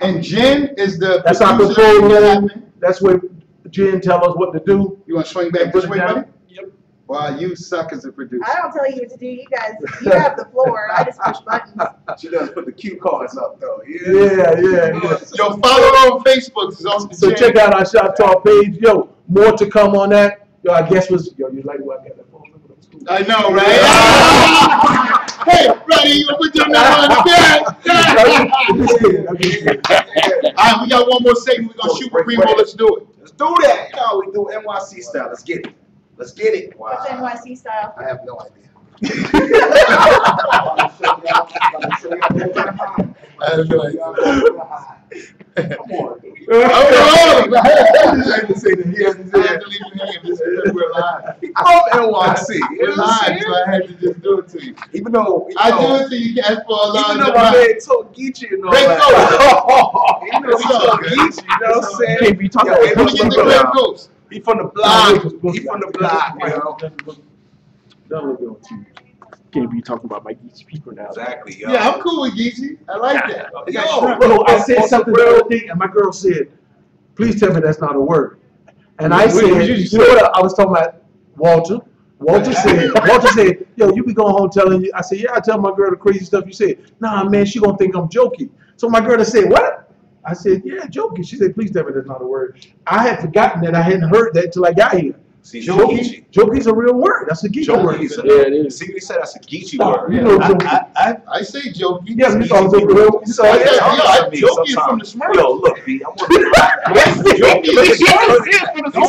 And Jen is the That's our producer. control What room. happened? That's where Jen tell us what to do. You want to swing back Put this it way, down. buddy? Yep. Wow, you suck as a producer. I don't tell you what to do. You guys, you have the floor. I just push buttons. She does put the cue cards up though. Yeah. Yo, follow her on Facebook. It's on So Jen. check out our Shop Talk page. Yo, more to come on that. Yo, I guess was you like what I got that phone number? That's cool. I know, right? Hey, buddy, you put your number in the I'm just kidding. bag. All right, we got one more segment. We're going to shoot with Remo. Let's do it. Let's do that. You know, we do NYC style. Let's get it. Let's get it. What's NYC style? I have no idea. I have no idea. Come on. I had to say that. He had to say had that. to leave you hanging just because we're live. From NYC. You We're know what I'm live, saying? so I had to just do it to you. Even though I do it to you, Cash, for a lot even of though my man told Geechee and all Great that. Even though he told Geechee, you know what I'm saying? Can't be talking Yo, about hey, Let me what's get up, the bro? Great Coast. He from the block. He from the block, yo. Don't look on TV. Can't be talking about my Geechee people now. Exactly, yo. Yeah, I'm cool with Geechee. I like that. Yo, bro, I said something the other day, and my girl said, "Please tell me that's not a word." And I said, "You know what? I was talking about Walter. Walter said, yo, you be going home telling you." I said, "Yeah, I tell my girl the crazy stuff you said." "Nah, man, she gonna think I'm joking." So my girl said, "What?" I said, "Yeah, joking." She said, "Please tell me that's not a word." I had forgotten that. I hadn't heard that till I got here. See, Joking, joking's a real word. That's a Geechee word. Yeah, it is. See, they said that's a Geechee Stop. word. You know joking. I say jokey. Yeah, you thought it was real. You saw I it. said, Talk yo, to I me jokey is from sometime. the Smurfs. Yo, look, B, I want to Jokey is from the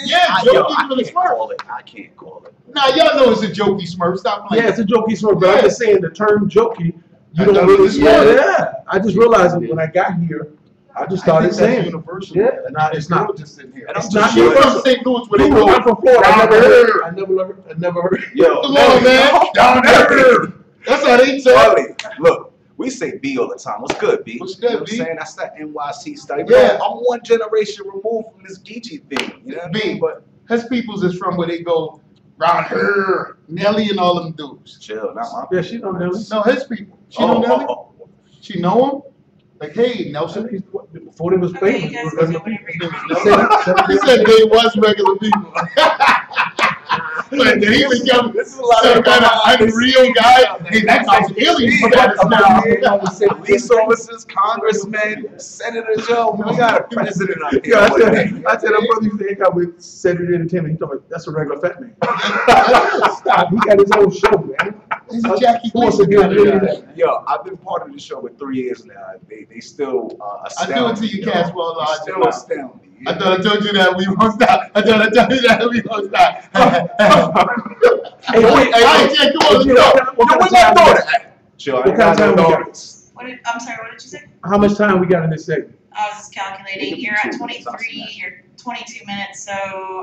Yeah, Yeah, yo, jokey I from the can't Smurfs. call it. I can't call it. Now y'all know it's a jokey Smurf. Stop playing. Yeah, it's a jokey sort, but Yeah. I'm just saying the term jokey, I you don't thought really it was yeah, smart. yeah. I just realized it when I got here, I just started saying it. universal. Yeah, no, it's not. Just sitting here. And I'm It's just not She's sure- from St. Louis where they Dude, go. I'm from Florida. I Down never there. heard. I never heard. Yo, Come on, man. Down there. That's how they talk. Charlie, look, we say B all the time. What's good, B? What's good, You know what B? I'm saying? That's that NYC stuff. Yeah. I'm one generation removed from this Geechee thing. You know what I B, mean? But His peoples is from where they go round here. Nelly and all them dudes. chill, not my. Yeah, she don't know. No, his people. She know Nelly? She know him? Like, hey, Nelson. Before they was Okay, famous, you it guys was can regular go people. whenever you're ready. He said they was regular people. But then he become some kind of unreal guy. Hey, that's how Philly status now. Police officers, congressmen, senators, yo, we got a president up here. Yeah, I said, our brother used to hang out with Saturday Entertainment. He told me, that's a regular fat man. Stop, he got his own show, man. He's a Jackie Who wants to Gleason be a kind of millionaire? guy. Yo, I've been part of the show for 3 years now. They still astound I do it to me, you, yo. Caswell. They still astound me. I thought I told you that we won't stop. I thought I told you that we won't stop. Hey, wait, Hey, Jay, come on, let's go. what kind of where my time we daughter got? at? Chill, I What ain't kind of got time no we got? daughters. I'm sorry, what did you say? How much time we got in this segment? I was just calculating. You're at 23, you're 22 minutes, so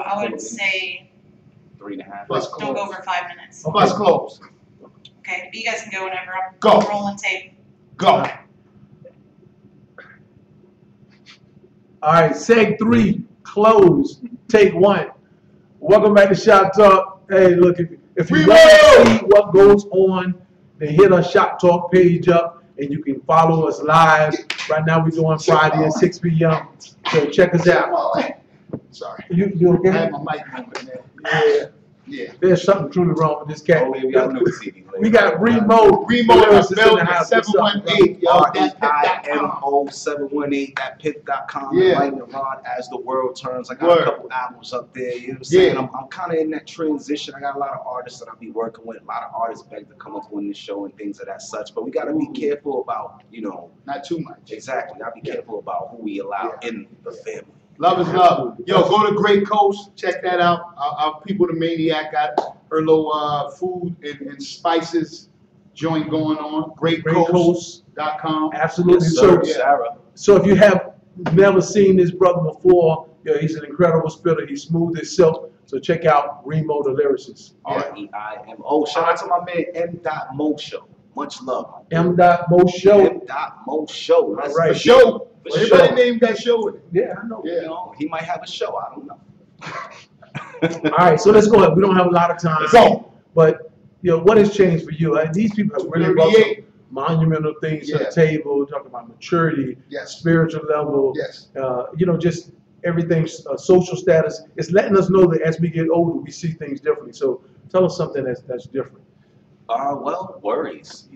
I would say 3.5. Bus don't go close. over 5 minutes. Bus close. Okay, but you guys can go whenever. I'm Go. rolling tape. Go. All right, seg 3, close, take 1. Welcome back to Shop Talk. Hey, look, if you want to see what goes on, then hit our Shop Talk page up, and you can follow us live. Right now, we're doing Friday at 6 p.m. So check us out. Sorry. You I okay? had my mic moving, man. Yeah. Yeah. There's something truly wrong with this cat. Oh, we got a new CD. We got Remo. Remo in the building, 718, yo. REIMO718 at pip.com. Yeah. Lightning Rod as the world turns. I got Word. a couple albums up there. You know what I'm saying? Yeah. I'm kind of in that transition. I got a lot of artists that I'll be working with. A lot of artists beg to come up on this show and things of that such. But we got to be careful about, you know, Not too much. exactly. Got to be careful about who we allow in the family. Love is love. Yo, go to Great Coast. Check that out. Our people, the Maniac, got her little food and spices joint going on. GreatCoast.com. Absolutely. Yes, So, sir, Sarah. so if you have never seen this brother before, he's an incredible spitter. He's smooth as silk. So check out Remo the lyricist. REIMO. Shout out to my man M. Mo Show. Much love. M.Mo Show. M. Mo Show. Let's All right. The show. For Everybody sure. named that show with it. Yeah, I know. You know, he might have a show. I don't know. All right, so let's go ahead. We don't have a lot of time. Let's go. But, what has changed for you? These people have really brought some 38. monumental things to Yeah. the table, talking about maturity, Yes. spiritual level, Yes. just everything's social status. It's letting us know that as we get older, we see things differently. So tell us something that's different. Well, worries.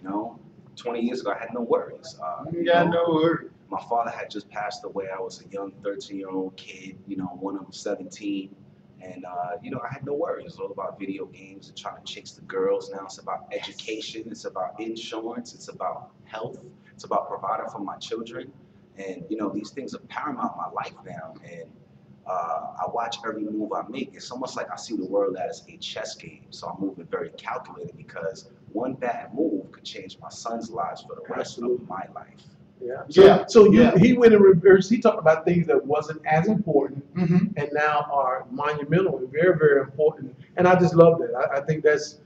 20 years ago, I had no worries. You got no word. My father had just passed away. I was a young 13-year-old kid, one of 17. And, I had no worries. It was all about video games and trying to chase the girls. Now it's about education. It's about insurance. It's about health. It's about providing for my children. And, these things are paramount in my life now. And I watch every move I make. It's almost like I see the world as a chess game. So I'm moving very calculated because one bad move could change my son's lives for the rest of my life. Yeah. So Yeah. he went in reverse. He talked about things that wasn't as important Mhm. and now are monumental and very, very important. And I just love that. I think that's,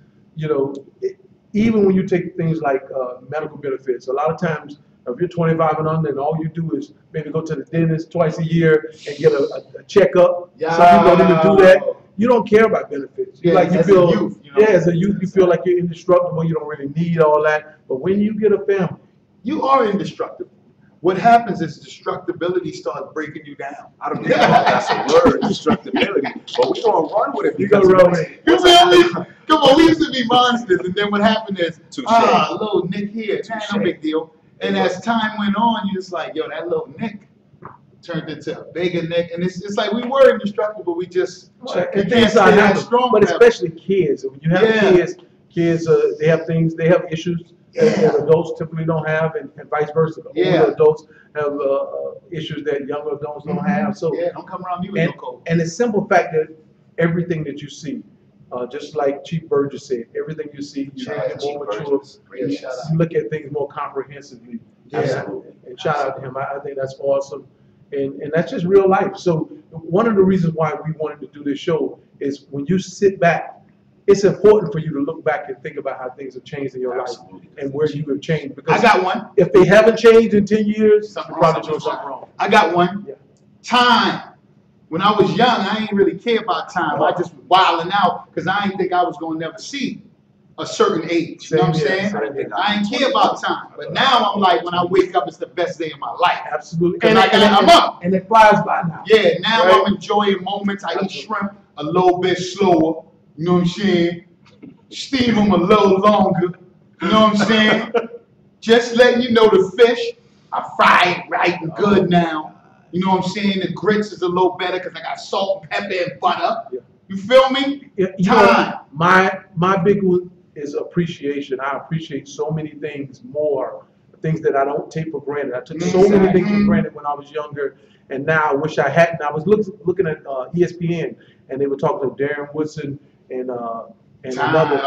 even when you take things like medical benefits, a lot of times if you're 25 and under and all you do is maybe go to the dentist twice a year and get a checkup. Yeah. Some people don't even do that. You don't care about benefits. Yeah, you as feel, a youth, as a youth, you feel like you're indestructible. You don't really need all that. But when you get a family, you are indestructible. What happens is destructibility starts breaking you down. I don't know if that's a word, destructibility, but we're going to run with it. You gonna run with it. You feel me? Come on, we used to be monsters, and then what happened is, little Nick here, no big deal. And as time went on, you're just like, yo, that little Nick turned into a bigger Nick, and it's like we were indestructible. We just and can't things stay are that happening, strong. but forever. especially kids. When you have kids, they have things, they have issues that adults typically don't have, and vice versa. Older adults have issues that younger adults don't have. So don't come around me with no cold. And the simple fact that everything that you see, just like Chief Burgess said, everything you see, you get more mature. You look at things more comprehensively. And shout out to him. I think that's awesome. And that's just real life. So one of the reasons why we wanted to do this show is when you sit back, it's important for you to look back and think about how things have changed in your life and where you have changed. Because I got one. If they haven't changed in 10 years, Something you're probably wrong. doing something wrong. I got one. Yeah. Time. When I was young, I ain't really care about time. I just wilding out because I didn't think I was going to never see a certain age. You know what I'm saying? I ain't care about time. But now I'm like, when I wake up, it's the best day of my life. Absolutely. And I'm up. And it flies by now. Yeah, now Right? I'm enjoying moments. I eat shrimp a little bit slower. You know what I'm saying? Steam them a little longer. You know what I'm saying? Just letting you know the fish, I fry it right and good now. You know what I'm saying? The grits is a little better because I got salt, pepper, and butter. Yeah. You feel me? Time. My big one is appreciation. I appreciate so many things more, things that I don't take for granted. I took so many things for granted when I was younger, and now I wish I hadn't. I was looking at ESPN, and they were talking to Darren Woodson and another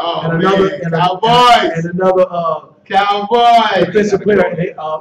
defensive player. And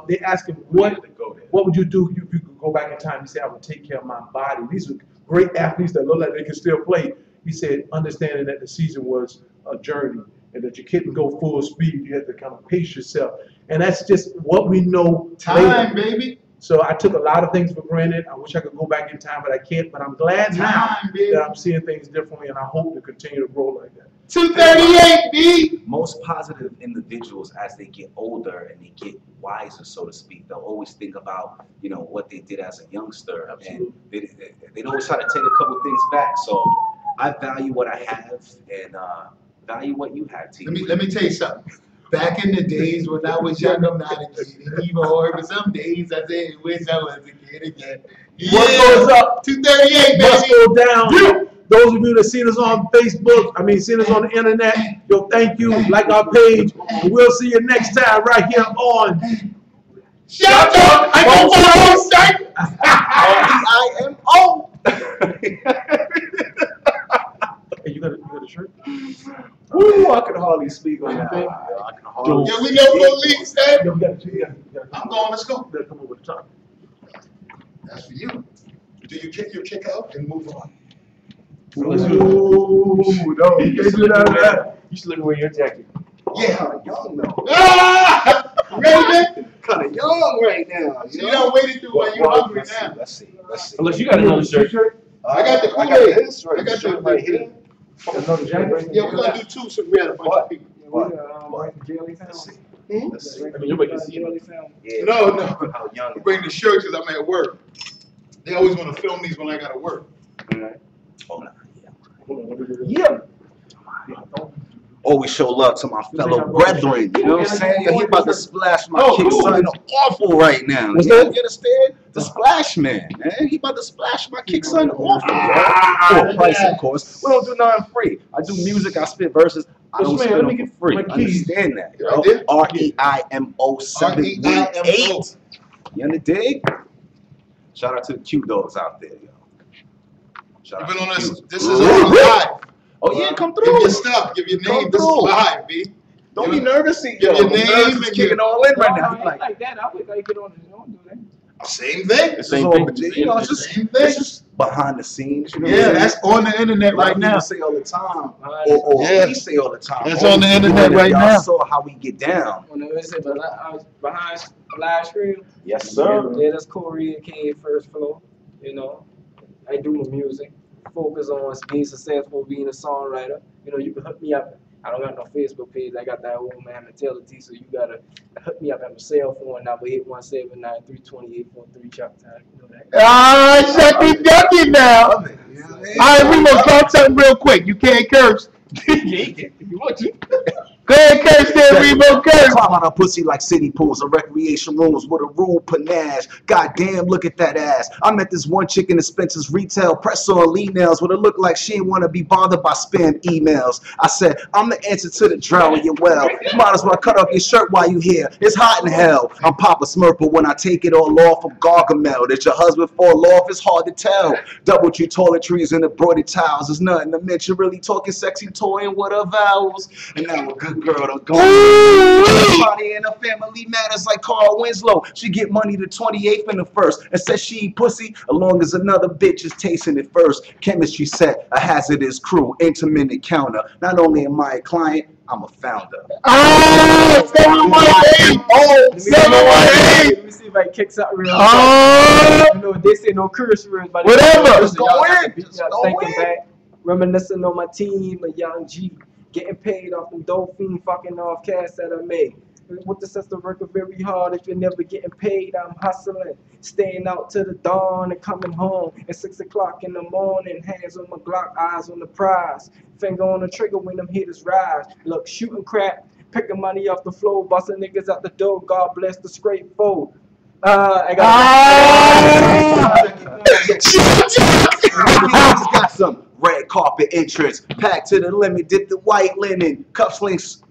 they asked him what would you do if you could go back in time? He said, I would take care of my body. These are great athletes that look like they can still play. He said, understanding that the season was a journey and that you couldn't go full speed. You had to kind of pace yourself. And that's just what we know. Time, baby. So I took a lot of things for granted. I wish I could go back in time, but I can't. But I'm glad now that I'm seeing things differently, and I hope to continue to grow like that. 238, B. Most positive individuals, as they get older and they get wiser, so to speak, they'll always think about, what they did as a youngster. Absolutely. And they always try to take a couple things back. So I value what I have and value what you have, T. Let me tell you something. Back in the days when I was young, I'm not a kid anymore. But some days I said, wish I was a kid again. What goes up? 238, Must baby. go down. Those of you that seen us on Facebook, seen us on the internet, thank you. Like our page. And we'll see you next time right here on Shout out! I go for the whole site. IMO. Hey, you got a shirt? Woo, I can hardly speak on that. I can hardly Yeah, we go for the league, Sam. Yeah, we got a I'm going, let's go. You gotta come over the top. That's for you. Do you kick your kick out and move on? Ooh, no, you should look away your jacket. Yeah. Kind of young though. Ah! Ready, man? Kind of young right now. You done waited through while you're hungry now. Let's see. Unless you got another shirt. I got the I Kool-Aid. got this right, I got shirt the- right here. Another jacket? Yeah, we're gonna do two so we had a bunch of people. Let's see. Hmm? You might can see it. Yeah. No. How young. I bring the shirt because I'm at work. They always want to film these when I gotta work. Oh, no. Yeah. Always show love to my fellow brethren. You know what I'm saying? Yo, he about to splash my kick cool. something awful right now. What's You that? understand? The splash man. He about to splash my kick something awful. For a price, of course. We don't do nothing free. I do music, I spit verses. I don't What's spit man? Let them me for get free. my keys. Understand that, Right there? yo. REIMO 718. You understand? Shout out to the Q dogs out there, yo. Shout out You've been to on the this. Qs. This is on live. Oh yeah, come Give through. your stuff. Give your name. Come This is through. live, B. Don't be nervous. See, Your yo, name nerves and is kicking all in right now. No, Like, like that. I would like get on it. Don't do that. Same thing. it's all, you know, it's just, Same thing. it's just behind the scenes. You know Yeah, what I'm that's saying? on the internet Like right now. people say all the time, or Yeah. we say all the time. That's oh, on the internet y'all right now. saw how we get down. When it said behind live stream. Yes, sir. Yeah, that's Corey and King First Floor. You know, I do my music. Focus on being successful, being a songwriter. You know, you can hook me up. I don't got no Facebook page. I got that old man mentality, so you gotta hook me up at my cell phone number 817-932-2843. Chop time. You know that. Ah, shucky ducky now. All right, we gonna talk something real quick. You can't curse. If you want to. Go ahead, curse there, Rebo, curse. Climb out a pussy like city pools or recreation rooms with a rude panache. Goddamn, look at that ass. I met this one chick in the Spencer's retail press on Lee nails with a look like she didn't want to be bothered by spam emails. I said, I'm the answer to the drought in your well. You might as well cut off your shirt while you here. It's hot in hell. I'm Papa Smurf, but when I take it all off, I'm Gargamel. Did your husband fall off? It's hard to tell. Double tree toiletries and embroidered towels. There's nothing to mention. Really talking sexy toy and what her vowels. And now a good girl don't go. Everybody in her family matters like Carl Winslow. She get money the 28th and the 1st and says she eat pussy as long as another bitch is tasting it first. Chemistry set, a hazardous crew, intimate encounter. Not only am I a client, I'm a founder. Oh, 718. Oh, 718. Let me see if I can kick something real quick. Oh, You know, they say no curse words, but whatever. Just go in. Just go thinking in. back, reminiscing on my team, a young G, getting paid off them dolphin, fucking off cash that I made. With the sister working very hard. If you're never getting paid, I'm hustling, staying out till the dawn and coming home at 6 o'clock in the morning. Hands on my Glock, eyes on the prize, finger on the trigger when them hitters rise. Look, shooting crap, picking money off the floor, busting niggas out the door. God bless the straight foe. I just got some red carpet entrance, packed to the limit, dip the white linen, cufflinks,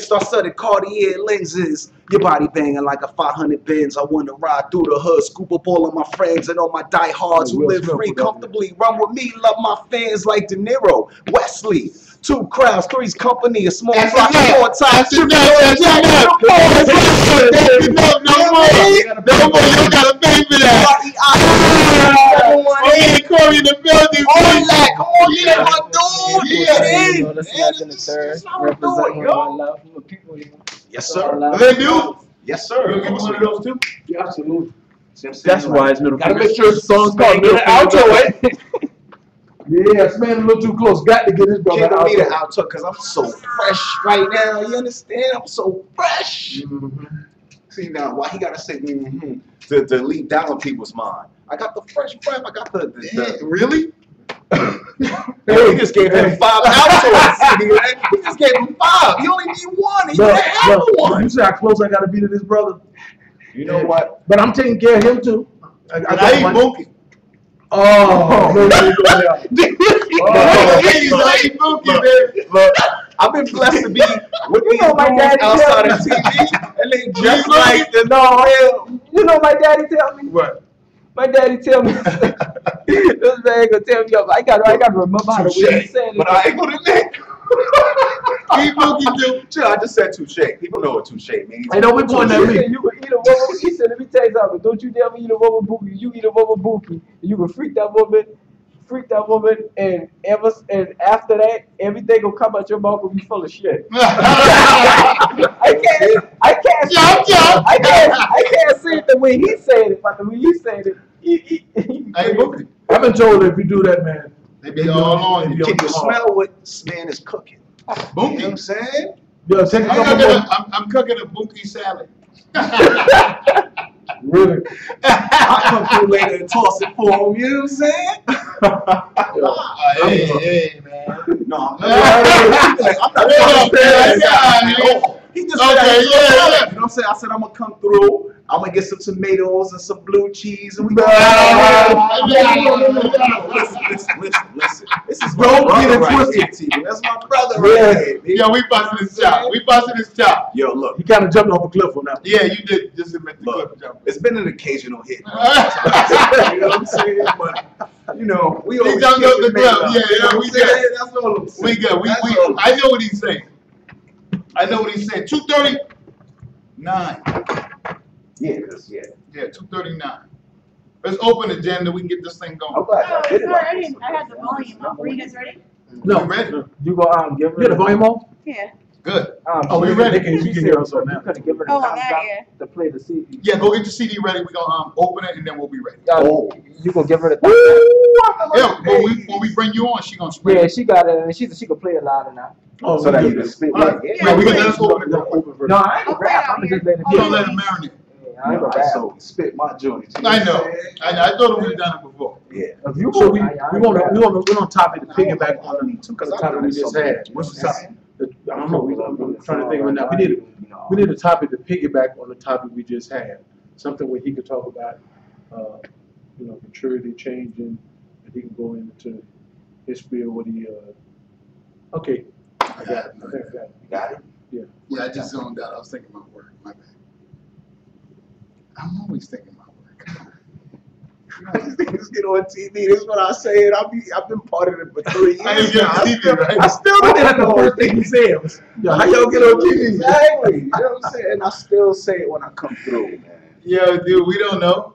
star-studded Cartier lenses. Your body banging like a 500 Benz. I wanna ride through the hood, scoop up all of my friends and all my diehards who live free comfortably. Run with me, love my fans like De Niro, Wesley. 2 crowds, 3's company, a small flock, 4 times. No more. You gotta pay for that. Okay, Corey in the building. Come on, yeah, my dude. know, that's not in the third. Representing my love for people. Yes, sir. They do. Yes, sir. You give us one of those too? Yeah, absolutely. That's why it's middle Gotta finger. make sure the song's called Middle Outro, eh? Yeah, this man a little too close. Got to get his brother Can't out believe it there. out because I'm so fresh right now. You understand? I'm so fresh. See now, why he gotta say to lead down on people's mind? I got the fresh breath. I got the Really? He just gave him 5 outros. He just gave him 5. He only need 1. He Look, didn't have look, 1. you see how close I got to be to this brother? You know what? But I'm taking care of him too. I I got ain't my- Mookie. Oh, no, no, no, no. Look, I've been blessed to be with these know my dudes daddy outside tell of TV, and they just like the You know my daddy tell me? What? My daddy tell me, this man gonna tell me, I gotta remember how to way he said it. But I ain't gonna Nick. Keep Mookie do. Chill, I just said touche. People know what touche means. Hey, don't be pointing at He me. said you could eat a rubber. He said, let me tell you something. Don't you never eat a rubber bookie. You eat a rubber bookie, you can freak that woman, and after that, everything will come out your mouth will be full of shit. I can't say it the way he said it, but the way he said it, he Hey, Mookie. I've been told that if you do that, man, They be all on you. Can you smell what this man is cooking? You know what I'm saying? yo, take a couple more. I'm cooking a Mookie salad. Really? I'll come through later and toss it for him, you know what I'm saying? Hey, man. No, I'm not. He just said, Okay, you yeah. know what I'm saying? I said, I'm gonna come through. I'm gonna get some tomatoes and some blue cheese, and we Listen. Listen. This is Don't my get it brother right twisted. here, T. That's my brother Yeah. right here. B. Yo, we busting his chop. We busting his chop. Yo, look, He kind of jumped off a cliff on that. Yeah, you did just admit the Look. clip jump. it's been an occasional hit. You know what I'm saying? But, you know, we always jumped keep off the it made cliff. up. Yeah, You know what we I'm saying? good. That's all I'm saying. We good. That's all. I know what he's saying. I know what he said. 2:39. Yeah, cause yeah. Yeah, 2:39. Let's open the agenda. We can get this thing I'm going. glad Oh, y'all did it. sorry, I didn't, I had the volume up. Were you guys ready? No. You ready? You go give her You got the volume on? Yeah. Good. Oh, we she ready. said- You she can said hear us on you that. couldn't give her the Oh, on thumbs that, up yeah. to play the CD. Yeah, go get your CD ready. We're gonna open it and then we'll be ready. Oh. You gonna give her the thumbs up? Yeah, when we bring you on, she gonna spray. Yeah, she got it, and she can play it louder now. Oh, So that we you do can this. spit All right. like it. Yeah, we gonna let us open it. Yeah, open version. No, I ain't I'll gonna play it rap. out I'm here. just letting You it don't let it marinate. I ain't gonna I rap. so spit my joint. I know. I thought we've done it before. Yeah. If you So gonna- we're on topic to piggyback on the topic we just had. What's the topic? I don't know, I'm trying to think of it now. We need a topic to piggyback on the topic we just had. Something where he could talk about, maturity changing, and he can go into his field, what he, okay. I got it. I think I got it. You got it? Yeah, I just zoned out. I was thinking about work. My bad. I'm always thinking about work. These niggas get on TV. This is what I say. I've been part of it for 3 years. I ain't get on now. TV, right? I still don't That's the know. first thing he said was, yo, how y'all get on TV? Exactly. You know what I'm saying? I still say it when I come through, man. Yeah, dude, we don't know.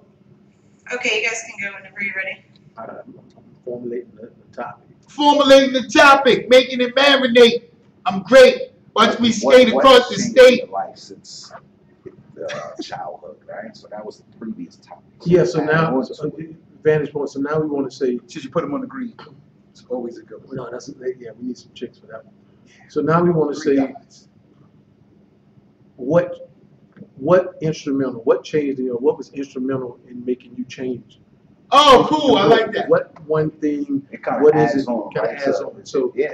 Okay, you guys can go whenever you're ready. Formulating the topic. Formulating the topic, making it marinate. I'm great. Watch me skate What across the changed state. your life since childhood, right? So that was the previous topic. Yeah, so now, What's- vantage point, so now we want to say, Should you put them on the green? It's always a good one. no, yeah, we need some chicks for that one. So now we want to Three say, guys. what instrumental, what changed, what was instrumental in making you change? Oh, cool. I like that. What one thing, It kind what of is adds it, on. kind of right? adds on it? So, Yeah.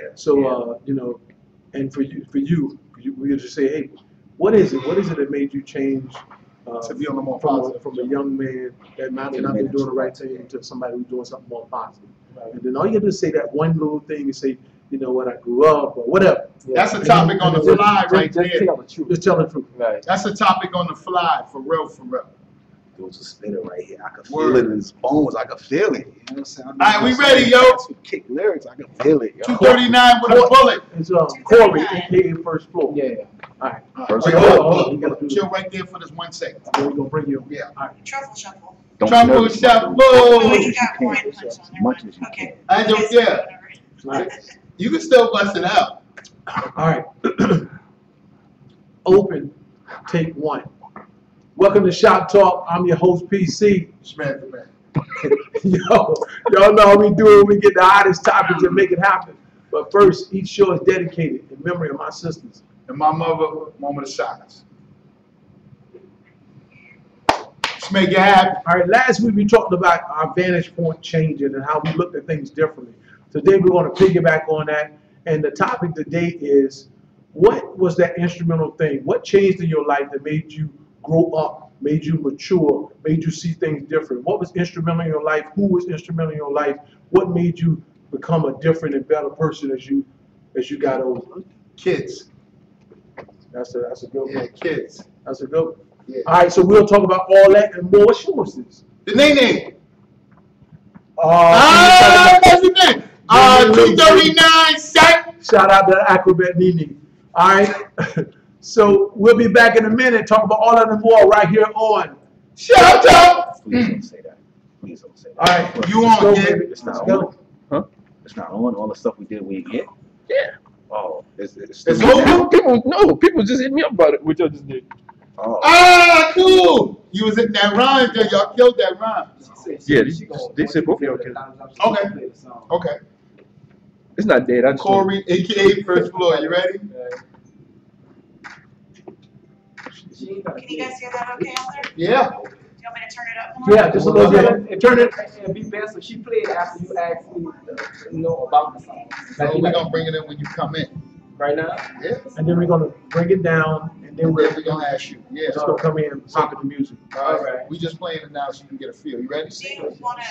and for you, we just say, hey, what is it that made you change To be on the more from positive. a young man that might not be doing the right thing to somebody who's doing something more positive? And then all you gotta do is say that one little thing and say, you know what, I grew up or whatever. That's a topic on the fly right there. Just tell the truth. Just tell the truth. Right. That's a topic on the fly, for real, for real. There was a spitter right here. I could feel Word. it in his bones. I could feel it. You know what I'm saying? All right, we ready, yo. Some kick lyrics. I could feel it, yo. 239 with a bullet. It's Corey, aka First Floor. Yeah. All right. First Wait, of hold all, on. You gotta do Chill this. right there for this 1 second. Then we're gonna bring you. Yeah. Truffle shuffle. don't be Truffle nervous about shuffle. it. Oh, As you got much one as you punch can, on as much there. as you can. Okay. I don't You guys can care. go whenever. Right. You can still bust it out. All right. Open, take one. Welcome to Shop Talk. I'm your host, PC. Smack the man. Y'all know how we do it. We get the hottest topics and make it happen. But first, each show is dedicated in memory of my sisters. And my mother, moment of silence. Just make it happen. All right, last week we talked about our vantage point changing and how we looked at things differently. Today we're going to piggyback on that. And the topic today is, what was that instrumental thing? What changed in your life that made you grow up, made you mature, made you see things different? What was instrumental in your life? Who was instrumental in your life? What made you become a different and better person as you got older? Kids. That's a good one. Yeah, kids. That's a good one. Yeah. All right, so we'll talk about all that and more. What's yours is? The name. Uh, What's the name? 239, set. Shout out to Acrobat Nene. All right. So we'll be back in a minute. Talk about all that and more right here on. Shout out. Please don't say that. Please don't say that. All right. You Let's on, go, kid? baby. It's not Let's go. on. Huh? It's not on. All the stuff we did, we ain't get. Yeah. Oh, it's It's over? People just hit me up about it, which I just did. Oh. Ah, cool. You was in that rhyme, there. Y'all killed that rhyme. Yeah, they said both of y'all can. Okay. Okay. It's not dead. I just Corey, aka First Floor. You ready? Can you guys hear that okay out there? Yeah. Do you want me to turn it up more? Yeah, just a little bit. Turn it. And be best if she played after you asked me, about the song. So we're gonna bring it in when you come in. Right now? Yeah. And then we're gonna bring it down, and then And we're then we're gonna ask you. Yeah. just gonna come in and pop in the music. All right. We just playing it now so you can get a feel. You ready? Do you want to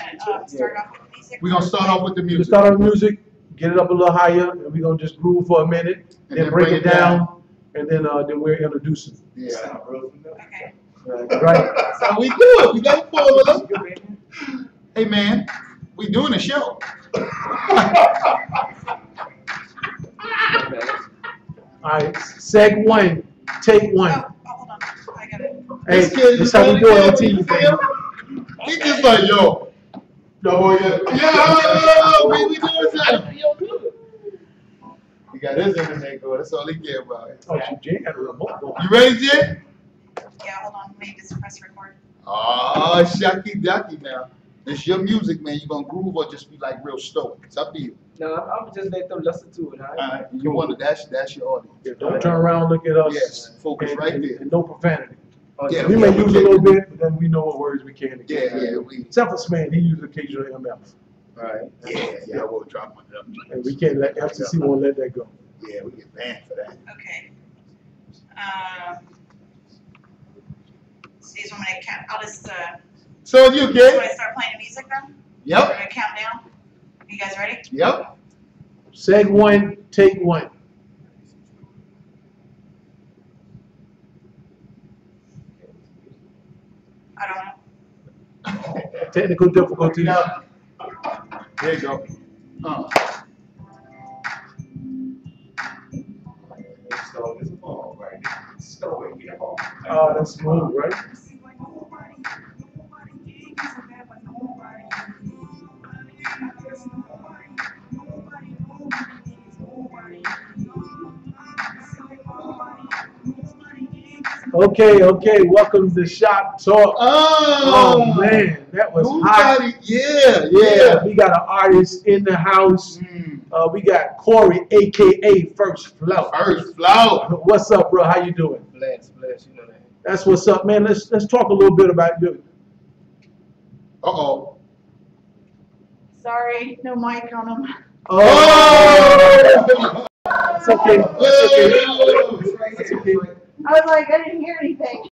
start off with music? We're gonna start off with the We music. start on the music, get it up a little higher, and we're gonna just groove for a minute, And then bring it down, and then we're introducing. Yeah. Okay. Right? That's how we do it. We got formula. Hey man, we doing a show. All right. Seg 1, take 1. Oh, hold on, I got it. Hey, This kid this is how we do it on really TV, good. baby. He just like, yo. No, yo, we doing something. Yo, good. He got his internet going. That's all he care about. Oh, shoot, Jay got a remote going. You ready, Jay? Yeah, hold on, let me just press record. Oh, shucky ducky now. It's your music, man. You gonna groove or just be like real stoic? It's up to you. No, I'm just let them listen to it, all right? Alright, you want to, that's your audience. Yeah, don't turn around and look at us. Yes, focus right there. And no profanity. Yeah, We may yeah, use a little bit, but then we know what words we can and can't. Yeah, we. Except for Sman, he uses occasional MF. Alright. Yeah, I will drop my up. And we can't let, FCC won't let that go. Yeah, we get banned for that. Okay. So you just want me to count, I'll just, So you want get? to start playing the music then? We're Yep, gonna count down? You guys ready? yep. Seg 1, take 1. I don't know. Technical difficulties. There you go. Oh, that's smooth, right? Okay, welcome to Shop Talk. Oh man, that was hot. Yeah. We got an artist in the house. We got Corey, aka First Flow. First Flow. What's up, bro? How you doing? Bless, you know that. That's what's up, man. Let's talk a little bit about you. Uh-oh. Sorry, no mic on them. Oh! It's okay. It's okay. It's okay. I was like, I didn't hear anything.